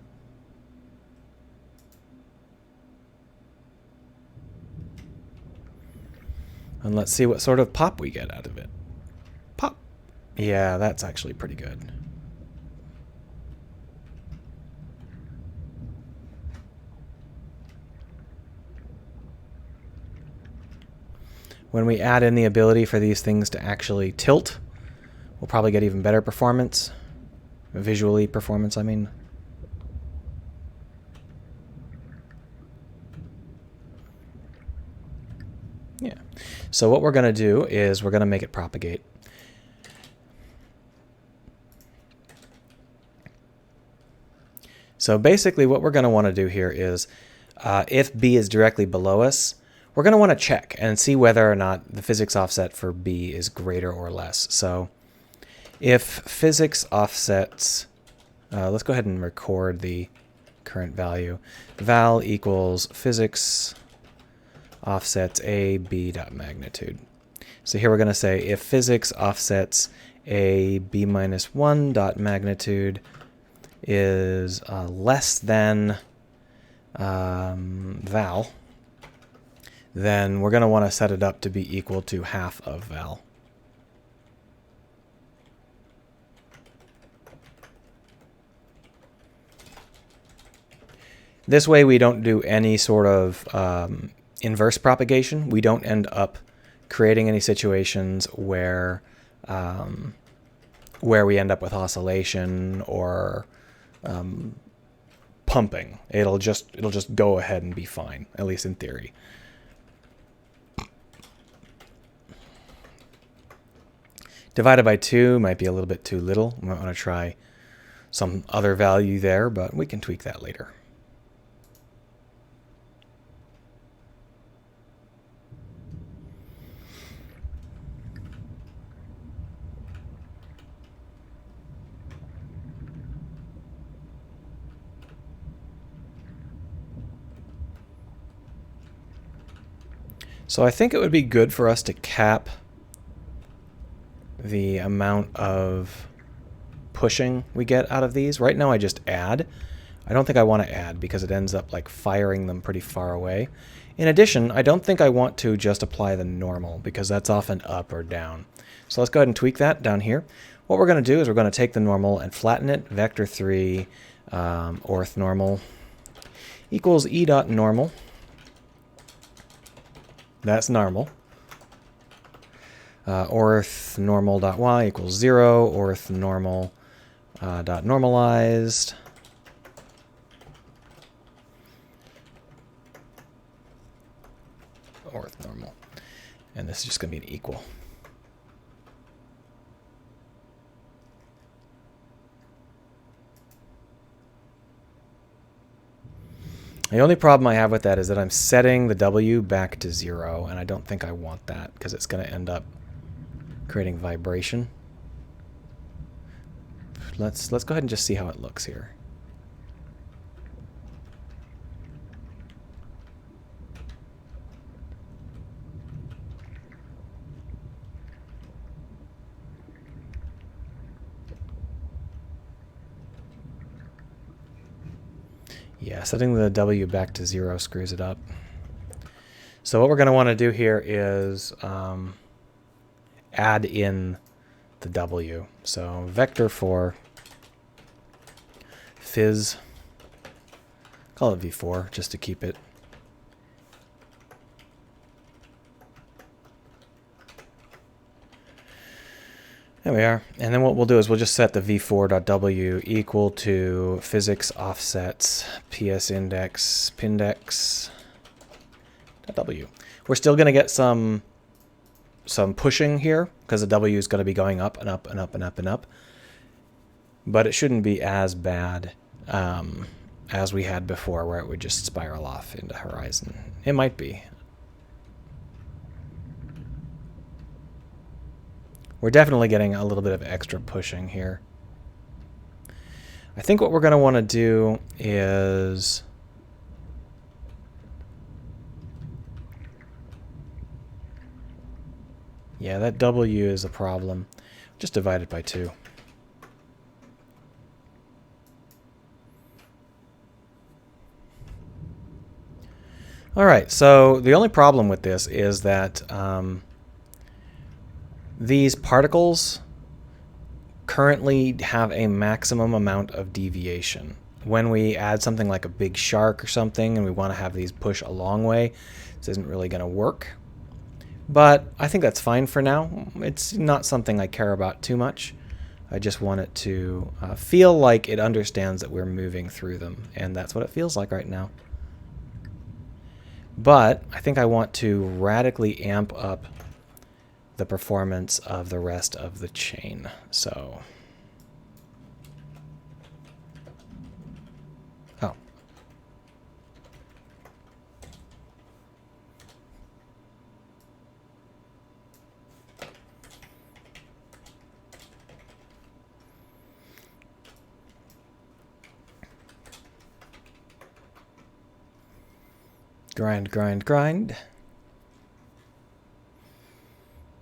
And let's see what sort of pop we get out of it. Pop. Yeah, that's actually pretty good. When we add in the ability for these things to actually tilt, we'll probably get even better performance. Visually performance, I mean. Yeah. So what we're going to do is we're going to make it propagate. So basically what we're going to want to do here is if B is directly below us, we're going to want to check and see whether or not the physics offset for B is greater or less. So if physics offsets, let's go ahead and record the current value. Val equals physics offsets a b dot magnitude. So here we're going to say if physics offsets a b minus 1 dot magnitude is less than val, then we're going to want to set it up to be equal to half of val. This way we don't do any sort of inverse propagation. We don't end up creating any situations where we end up with oscillation or pumping. It'll just go ahead and be fine, at least in theory. Divided by 2 might be a little bit too little. We might want to try some other value there, but we can tweak that later. So I think it would be good for us to cap the amount of pushing we get out of these. Right now I just add. I don't think I want to add because it ends up like firing them pretty far away. In addition, I don't think I want to just apply the normal because that's often up or down. So let's go ahead and tweak that down here. What we're going to do is we're going to take the normal and flatten it. Vector 3 orth normal equals e dot normal. That's normal. Orth normal dot y equals 0. Orth normal dot normalized. Orth normal. And this is just going to be an equal. The only problem I have with that is that I'm setting the W back to 0, and I don't think I want that because it's going to end up creating vibration. Let's go ahead and just see how it looks here. Yeah, setting the W back to 0 screws it up. So what we're going to want to do here is add in the W. So vector 4 phys, call it v4 just to keep it. There we are. And then what we'll do is we'll just set the v4.w equal to physics offsets ps index pindex W. We're still going to get some pushing here because the W is going to be going up and up and up and up and up. But it shouldn't be as bad as we had before, where it would just spiral off into horizon. It might be. We're definitely getting a little bit of extra pushing here. I think what we're going to want to do is... yeah, that W is a problem. Just divide it by 2. All right, so the only problem with this is that these particles currently have a maximum amount of deviation. When we add something like a big shark or something and we want to have these push a long way, this isn't really going to work. But I think that's fine for now. It's not something I care about too much. I just want it to feel like it understands that we're moving through them, and that's what it feels like right now. But I think I want to radically amp up the performance of the rest of the chain. So, oh. Grind, grind, grind.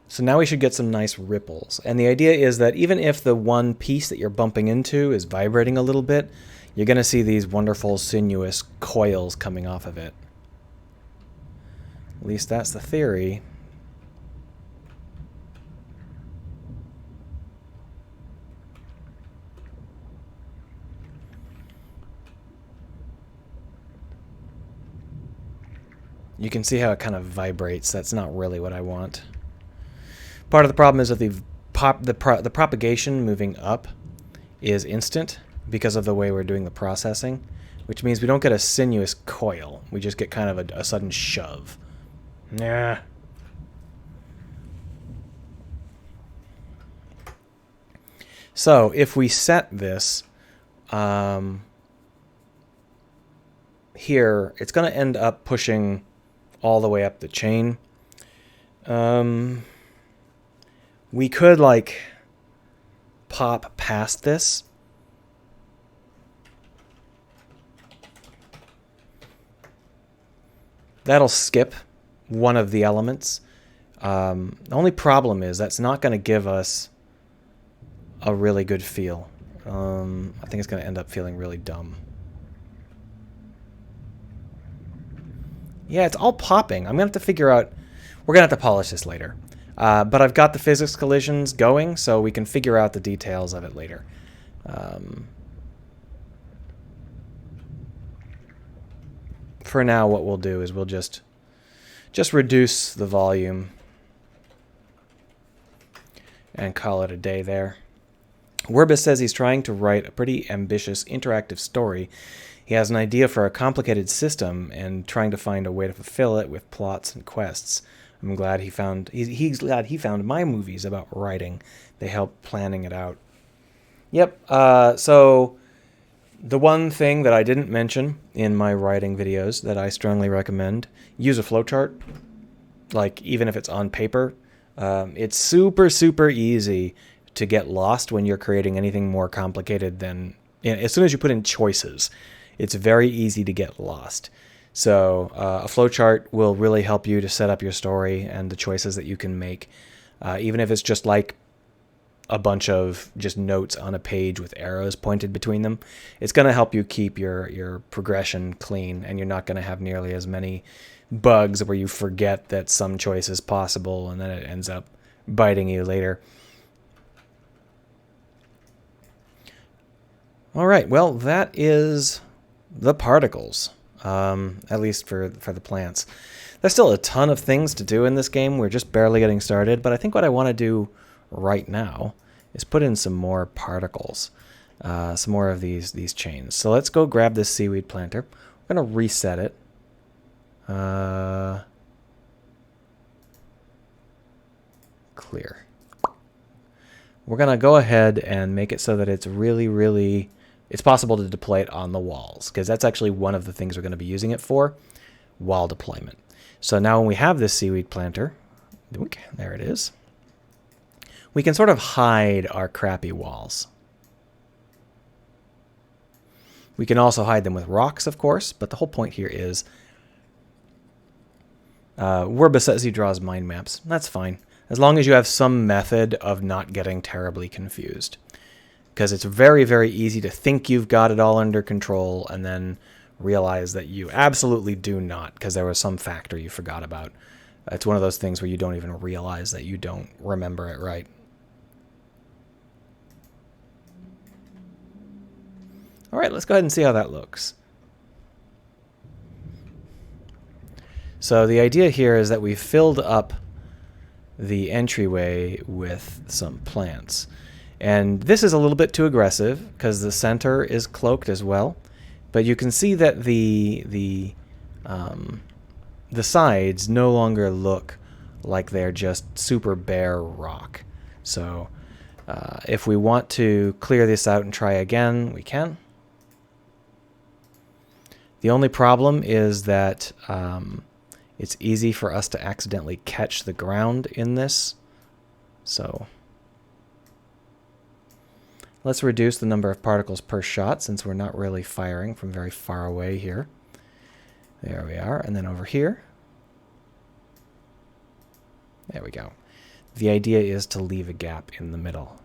So now we should get some nice ripples. And the idea is that even if the one piece that you're bumping into is vibrating a little bit, you're going to see these wonderful sinuous coils coming off of it. At least that's the theory. You can see how it kind of vibrates. That's not really what I want. Part of the problem is that the propagation moving up is instant because of the way we're doing the processing, which means we don't get a sinuous coil. We just get kind of a sudden shove. Nah. So if we set this here, it's going to end up pushing all the way up the chain. We could, like, pop past this. That'll skip one of the elements. The only problem is that's not going to give us a really good feel. I think it's going to end up feeling really dumb. Yeah, it's all popping. I'm going to have to figure out... we're going to have to polish this later. But I've got the physics collisions going, so we can figure out the details of it later. For now, what we'll do is we'll just reduce the volume and call it a day there. Werbis says he's trying to write a pretty ambitious interactive story. He has an idea for a complicated system and trying to find a way to fulfill it with plots and quests. I'm glad he's glad he found my movies about writing. They help planning it out. Yep. So the one thing that I didn't mention in my writing videos that I strongly recommend, use a flowchart. Like, even if it's on paper, it's super, super easy to get lost when you're creating anything more complicated than... as soon as you put in choices, it's very easy to get lost. So a flowchart will really help you to set up your story and the choices that you can make, even if it's just like a bunch of just notes on a page with arrows pointed between them. It's going to help you keep your progression clean, and you're not going to have nearly as many bugs where you forget that some choice is possible and then it ends up biting you later. All right, well, that is the particles. At least for the plants. There's still a ton of things to do in this game. We're just barely getting started, but I think what I want to do right now is put in some more particles, some more of these chains. So let's go grab this seaweed planter. We're going to reset it. clear. We're going to go ahead and make it so that it's really, it's possible to deploy it on the walls, because that's actually one of the things we're going to be using it for, wall deployment. So now when we have this seaweed planter, there it is, we can sort of hide our crappy walls. We can also hide them with rocks, of course, but the whole point here is where Besezi draws mind maps. That's fine, as long as you have some method of not getting terribly confused. Because it's very easy to think you've got it all under control and then realize that you absolutely do not, because there was some factor you forgot about. It's one of those things where you don't even realize that you don't remember it right. All right, let's go ahead and see how that looks. So the idea here is that we filled up the entryway with some plants. And this is a little bit too aggressive because the center is cloaked as well. But you can see that the sides no longer look like they're just super bare rock. So if we want to clear this out and try again, we can. The only problem is that it's easy for us to accidentally catch the ground in this. So let's reduce the number of particles per shot, since we're not really firing from very far away here. There we are. And then over here. There we go. The idea is to leave a gap in the middle.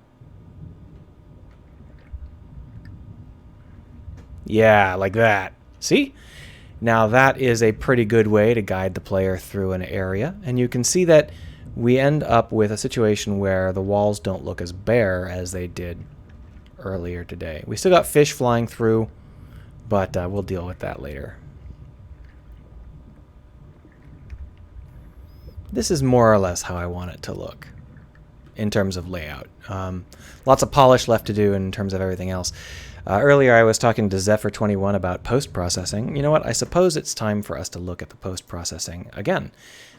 Yeah, like that. See? Now that is a pretty good way to guide the player through an area. And you can see that we end up with a situation where the walls don't look as bare as they did earlier today. We still got fish flying through, but we'll deal with that later. This is more or less how I want it to look in terms of layout. Lots of polish left to do in terms of everything else. Earlier I was talking to Zephyr21 about post-processing. You know what? I suppose it's time for us to look at the post-processing again.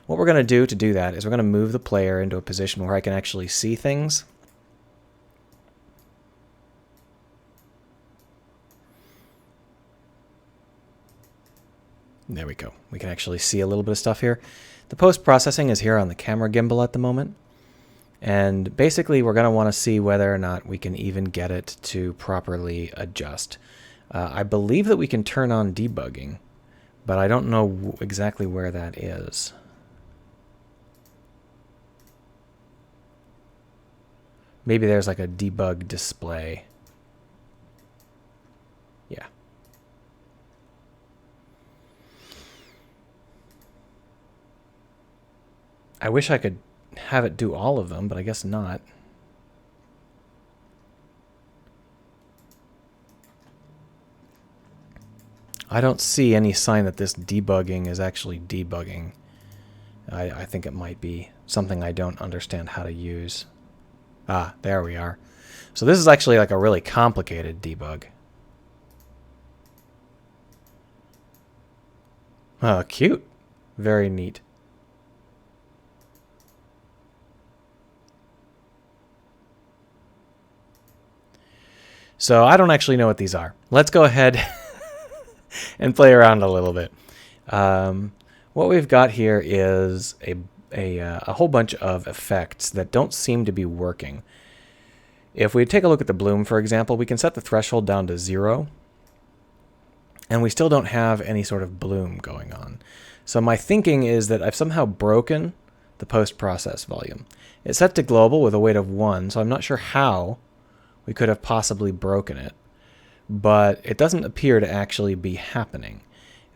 What we're going to do that is we're going to move the player into a position where I can actually see things. There we go. We can actually see a little bit of stuff here. The post-processing is here on the camera gimbal at the moment. And basically, we're going to want to see whether or not we can even get it to properly adjust. I believe that we can turn on debugging, but I don't know exactly where that is. Maybe there's like a debug display. Yeah. I wish I could have it do all of them, but I guess not. I don't see any sign that this debugging is actually debugging. I think it might be something I don't understand how to use. Ah, there we are. So this is actually like a really complicated debug. Oh, cute. Very neat. So I don't actually know what these are. Let's go ahead and play around a little bit. What we've got here is a whole bunch of effects that don't seem to be working. If we take a look at the bloom, for example, we can set the threshold down to 0, and we still don't have any sort of bloom going on. So my thinking is that I've somehow broken the post-process volume. It's set to global with a weight of 1, so I'm not sure how we could have possibly broken it, but it doesn't appear to actually be happening.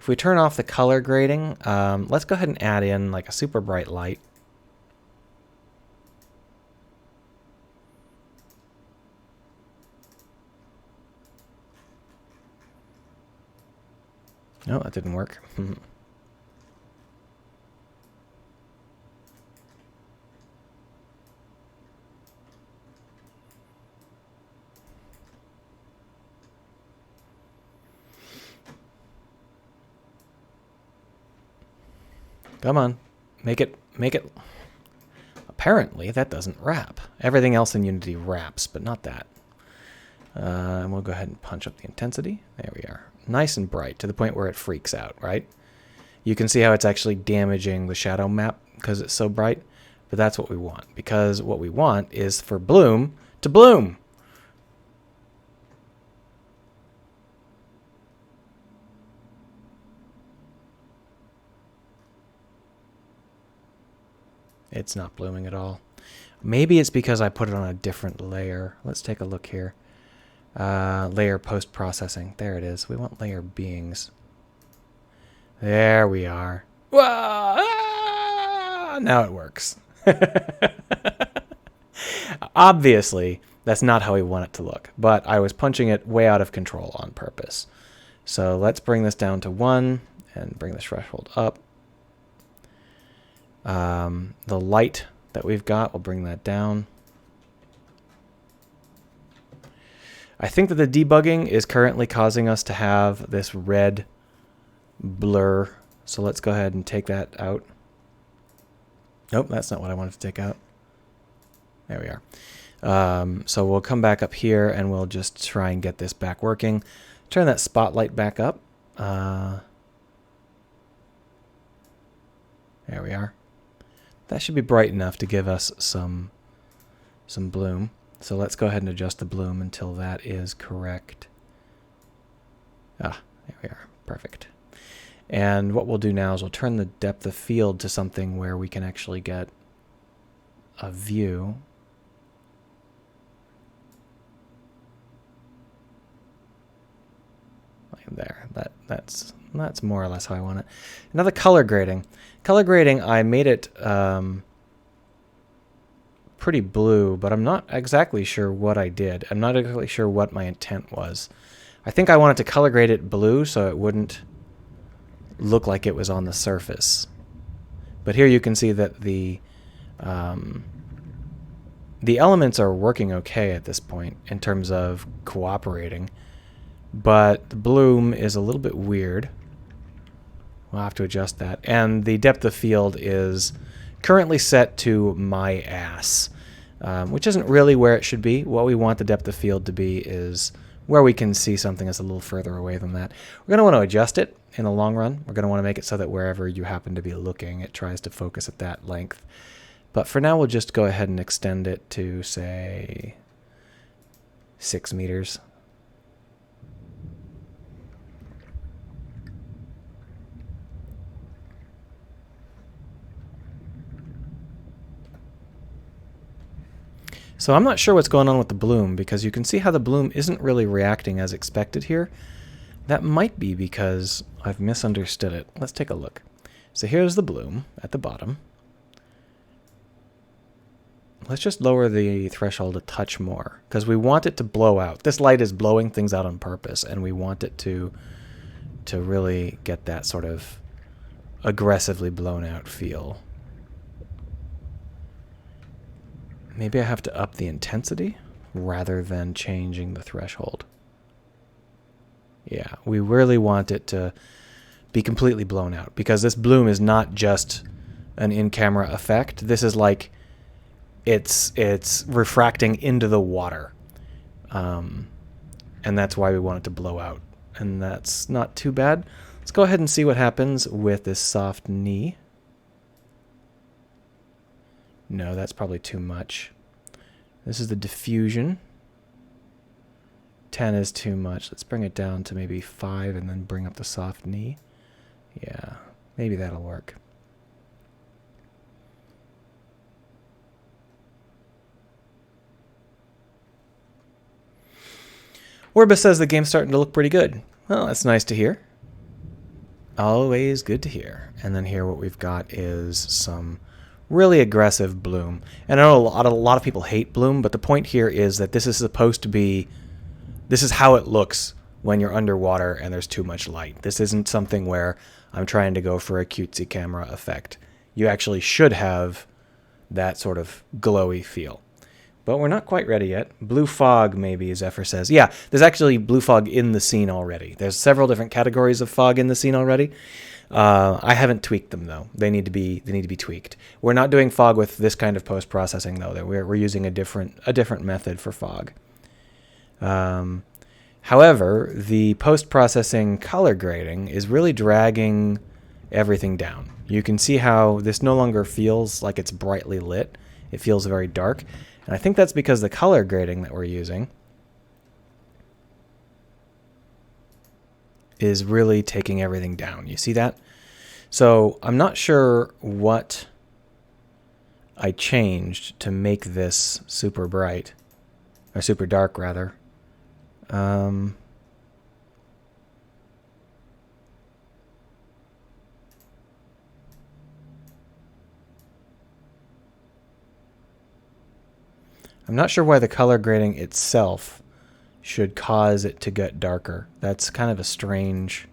If we turn off the color grading, let's go ahead and add in like a super bright light. No, that didn't work. Come on, make it apparently that doesn't wrap. Everything else in Unity wraps, but not that. And we'll go ahead and punch up the intensity. There we are. Nice and bright to the point where it freaks out, right? You can see how it's actually damaging the shadow map because it's so bright, but that's what we want, because what we want is for bloom to bloom. It's not blooming at all. Maybe it's because I put it on a different layer. Let's take a look here. Layer post-processing. There it is. We want layer beings. There we are. Now it works. Obviously, that's not how we want it to look, but I was punching it way out of control on purpose. So let's bring this down to 1 and bring the threshold up. The light that we've got, we'll bring that down. I think that the debugging is currently causing us to have this red blur. So let's go ahead and take that out. Nope, that's not what I wanted to take out. There we are. So we'll come back up here and we'll just try and get this back working. Turn that spotlight back up. There we are. That should be bright enough to give us some bloom. So let's go ahead and adjust the bloom until that is correct. There we are. Perfect. And what we'll do now is we'll turn the depth of field to something where we can actually get a view. Like there. That's more or less how I want it. Another color grading. Color grading, I made it pretty blue, but I'm not exactly sure what I did. I'm not exactly sure what my intent was. I think I wanted to color grade it blue so it wouldn't look like it was on the surface. But here you can see that the elements are working okay at this point in terms of cooperating, but the bloom is a little bit weird. We'll have to adjust that. And the depth of field is currently set to my ass, which isn't really where it should be. What we want the depth of field to be is where we can see something that's a little further away than that. We're going to want to adjust it in the long run. We're going to want to make it so that wherever you happen to be looking, it tries to focus at that length. But for now, we'll just go ahead and extend it to, say, 6 meters. So I'm not sure what's going on with the bloom, because you can see how the bloom isn't really reacting as expected here. That might be because I've misunderstood it. Let's take a look. So here's the bloom at the bottom. Let's just lower the threshold a touch more, because we want it to blow out. This light is blowing things out on purpose, and we want it to really get that sort of aggressively blown out feel. Maybe I have to up the intensity rather than changing the threshold. Yeah, we really want it to be completely blown out, because this bloom is not just an in-camera effect. This is like it's refracting into the water. And that's why we want it to blow out. And that's not too bad. Let's go ahead and see what happens with this soft knee. No, that's probably too much. This is the diffusion. 10 is too much. Let's bring it down to maybe 5 and then bring up the soft knee. Yeah, maybe that'll work. Orbis says the game's starting to look pretty good. Well, that's nice to hear. Always good to hear. And then here what we've got is some really aggressive bloom. And I know a lot of people hate bloom, but the point here is that this is supposed to be, this is how it looks when you're underwater and there's too much light. This isn't something where I'm trying to go for a cutesy camera effect. You actually should have that sort of glowy feel. But we're not quite ready yet. Blue fog, maybe, Zephyr says. Yeah, there's actually blue fog in the scene already. There's several different categories of fog in the scene already. I haven't tweaked them though. They need to be tweaked. We're not doing fog with this kind of post processing though. That we're using a different method for fog. However, the post processing color grading is really dragging everything down. You can see how this no longer feels like it's brightly lit. It feels very dark, and I think that's because the color grading that we're using is really taking everything down. You see that? So I'm not sure what I changed to make this super bright, or super dark rather. I'm not sure why the color grading itself should cause it to get darker. That's kind of a strange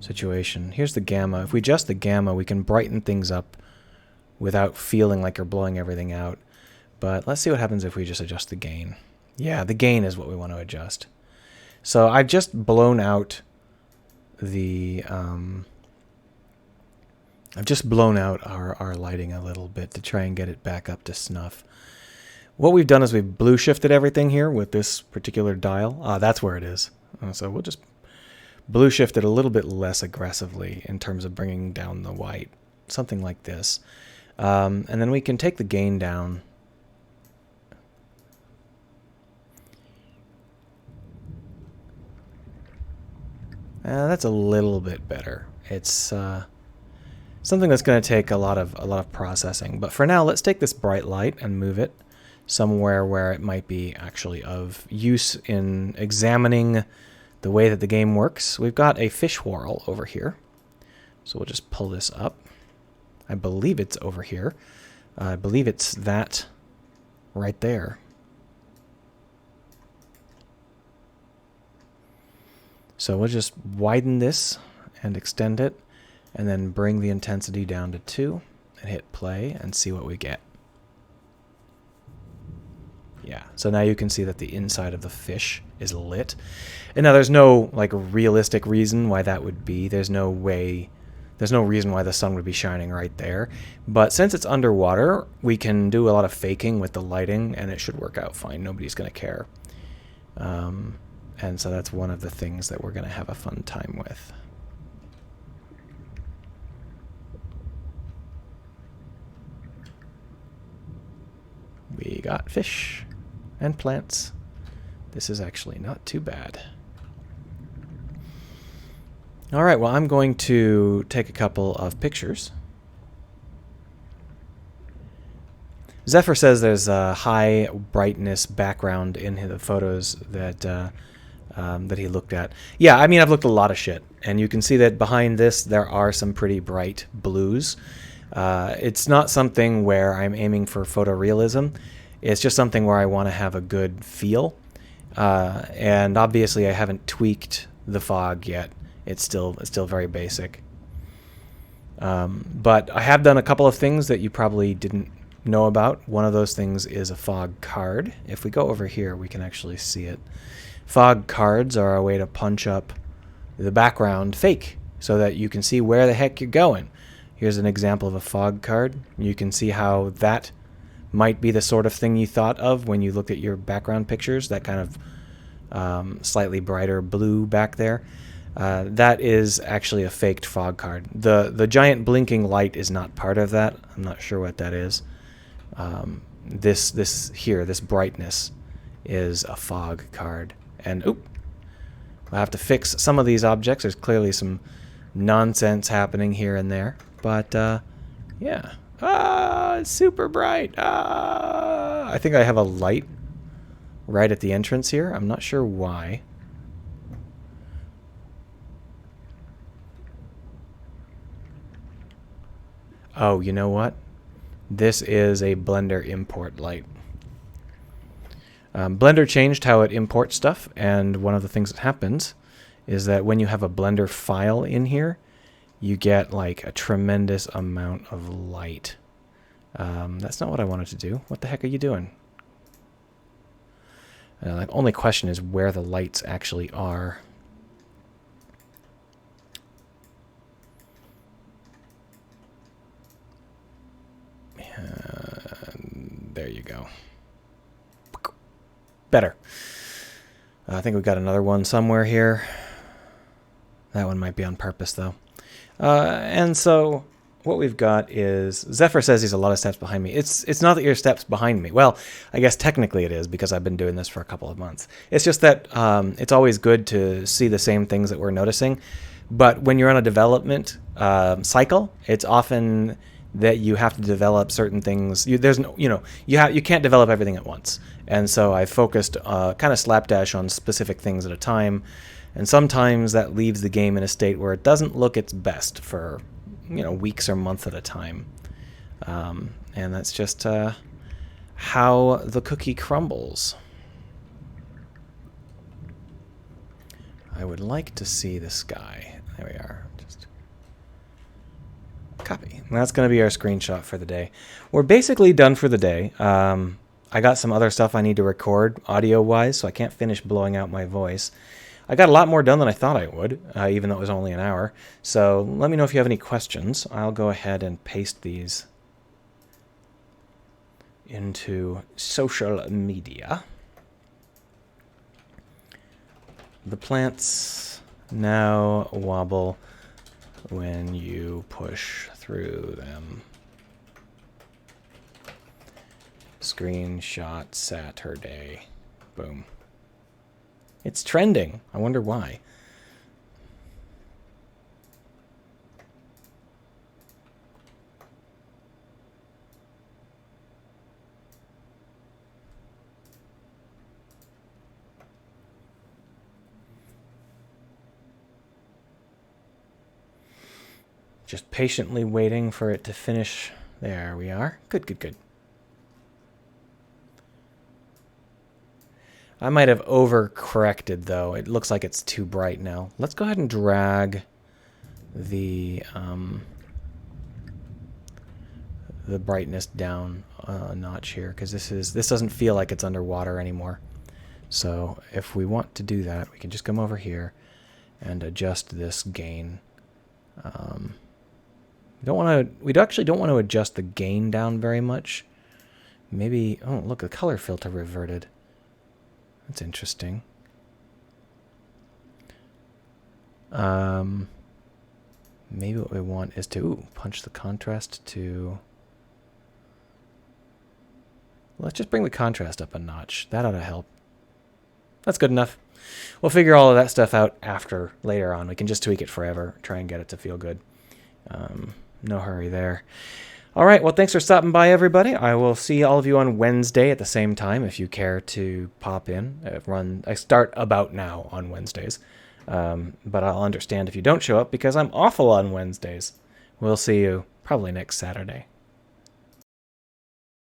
situation. Here's the gamma. If we adjust the gamma, we can brighten things up without feeling like you're blowing everything out. But let's see what happens if we just adjust the gain. Yeah, the gain is what we want to adjust. So I've just blown out the I've just blown out our lighting a little bit to try and get it back up to snuff. What we've done is we've blue shifted everything here with this particular dial. That's where it is. So we'll just blue shift it a little bit less aggressively in terms of bringing down the white. Something like this. And then we can take the gain down. That's a little bit better. It's something that's going to take a lot of processing. But for now, let's take this bright light and move it somewhere where it might be actually of use in examining the way that the game works. We've got a fish whorl over here. So we'll just pull this up. I believe it's over here. I believe it's that right there. So we'll just widen this and extend it, and then bring the intensity down to 2 and hit play and see what we get. Yeah, so now you can see that the inside of the fish is lit. And now there's no like realistic reason why that would be. There's no reason why the sun would be shining right there. But since it's underwater, we can do a lot of faking with the lighting, and it should work out fine. Nobody's going to care. And so that's one of the things that we're going to have a fun time with. We got fish and plants. This is actually not too bad. All right, well, I'm going to take a couple of pictures. Zephyr says there's a high brightness background in the photos that that he looked at. Yeah, I mean, I've looked at a lot of shit, and you can see that behind this there are some pretty bright blues. It's not something where I'm aiming for photorealism. It's just something where I want to have a good feel. And obviously I haven't tweaked the fog yet. It's still very basic. But I have done a couple of things that you probably didn't know about. One of those things is a fog card. If we go over here, we can actually see it. Fog cards are a way to punch up the background fake so that you can see where the heck you're going. Here's an example of a fog card. You can see how that might be the sort of thing you thought of when you looked at your background pictures, that kind of slightly brighter blue back there. That is actually a faked fog card. The giant blinking light is not part of that. I'm not sure what that is. This brightness is a fog card. And oop, I'll have to fix some of these objects. There's clearly some nonsense happening here and there. But, yeah. It's super bright. I think I have a light right at the entrance here. I'm not sure why. Oh, you know what? This is a Blender import light. Blender changed how it imports stuff, and one of the things that happens is that when you have a Blender file in here, you get like a tremendous amount of light. That's not what I wanted to do. What the heck are you doing? The only question is where the lights actually are. There you go. Better. I think we've got another one somewhere here. That one might be on purpose, though. And so what we've got is Zephyr says he's a lot of steps behind me. It's not that you're steps behind me. Well, I guess technically it is because I've been doing this for a couple of months. It's just that it's always good to see the same things that we're noticing. But when you're on a development cycle, it's often that you have to develop certain things. You can't develop everything at once. And so I focused kind of slapdash on specific things at a time. And sometimes that leaves the game in a state where it doesn't look its best for, weeks or months at a time. And that's just how the cookie crumbles. I would like to see the sky. There we are. Just copy. And that's going to be our screenshot for the day. We're basically done for the day. I got some other stuff I need to record audio-wise, so I can't finish blowing out my voice. I got a lot more done than I thought I would, even though it was only an hour. So let me know if you have any questions. I'll go ahead and paste these into social media. The plants now wobble when you push through them. Screenshot Saturday. Boom. It's trending. I wonder why. Just patiently waiting for it to finish. There we are. Good, good, good. I might have overcorrected, though. It looks like it's too bright now. Let's go ahead and drag the brightness down a notch here, because this doesn't feel like it's underwater anymore. So if we want to do that, we can just come over here and adjust this gain. We actually don't want to adjust the gain down very much. Maybe, oh look, the color filter reverted. That's interesting. Maybe what we want is to punch the contrast to... Let's just bring the contrast up a notch. That ought to help. That's good enough. We'll figure all of that stuff out later on. We can just tweak it forever, try and get it to feel good. No hurry there. All right, well, thanks for stopping by, everybody. I will see all of you on Wednesday at the same time if you care to pop in. I start about now on Wednesdays, but I'll understand if you don't show up because I'm awful on Wednesdays. We'll see you probably next Saturday.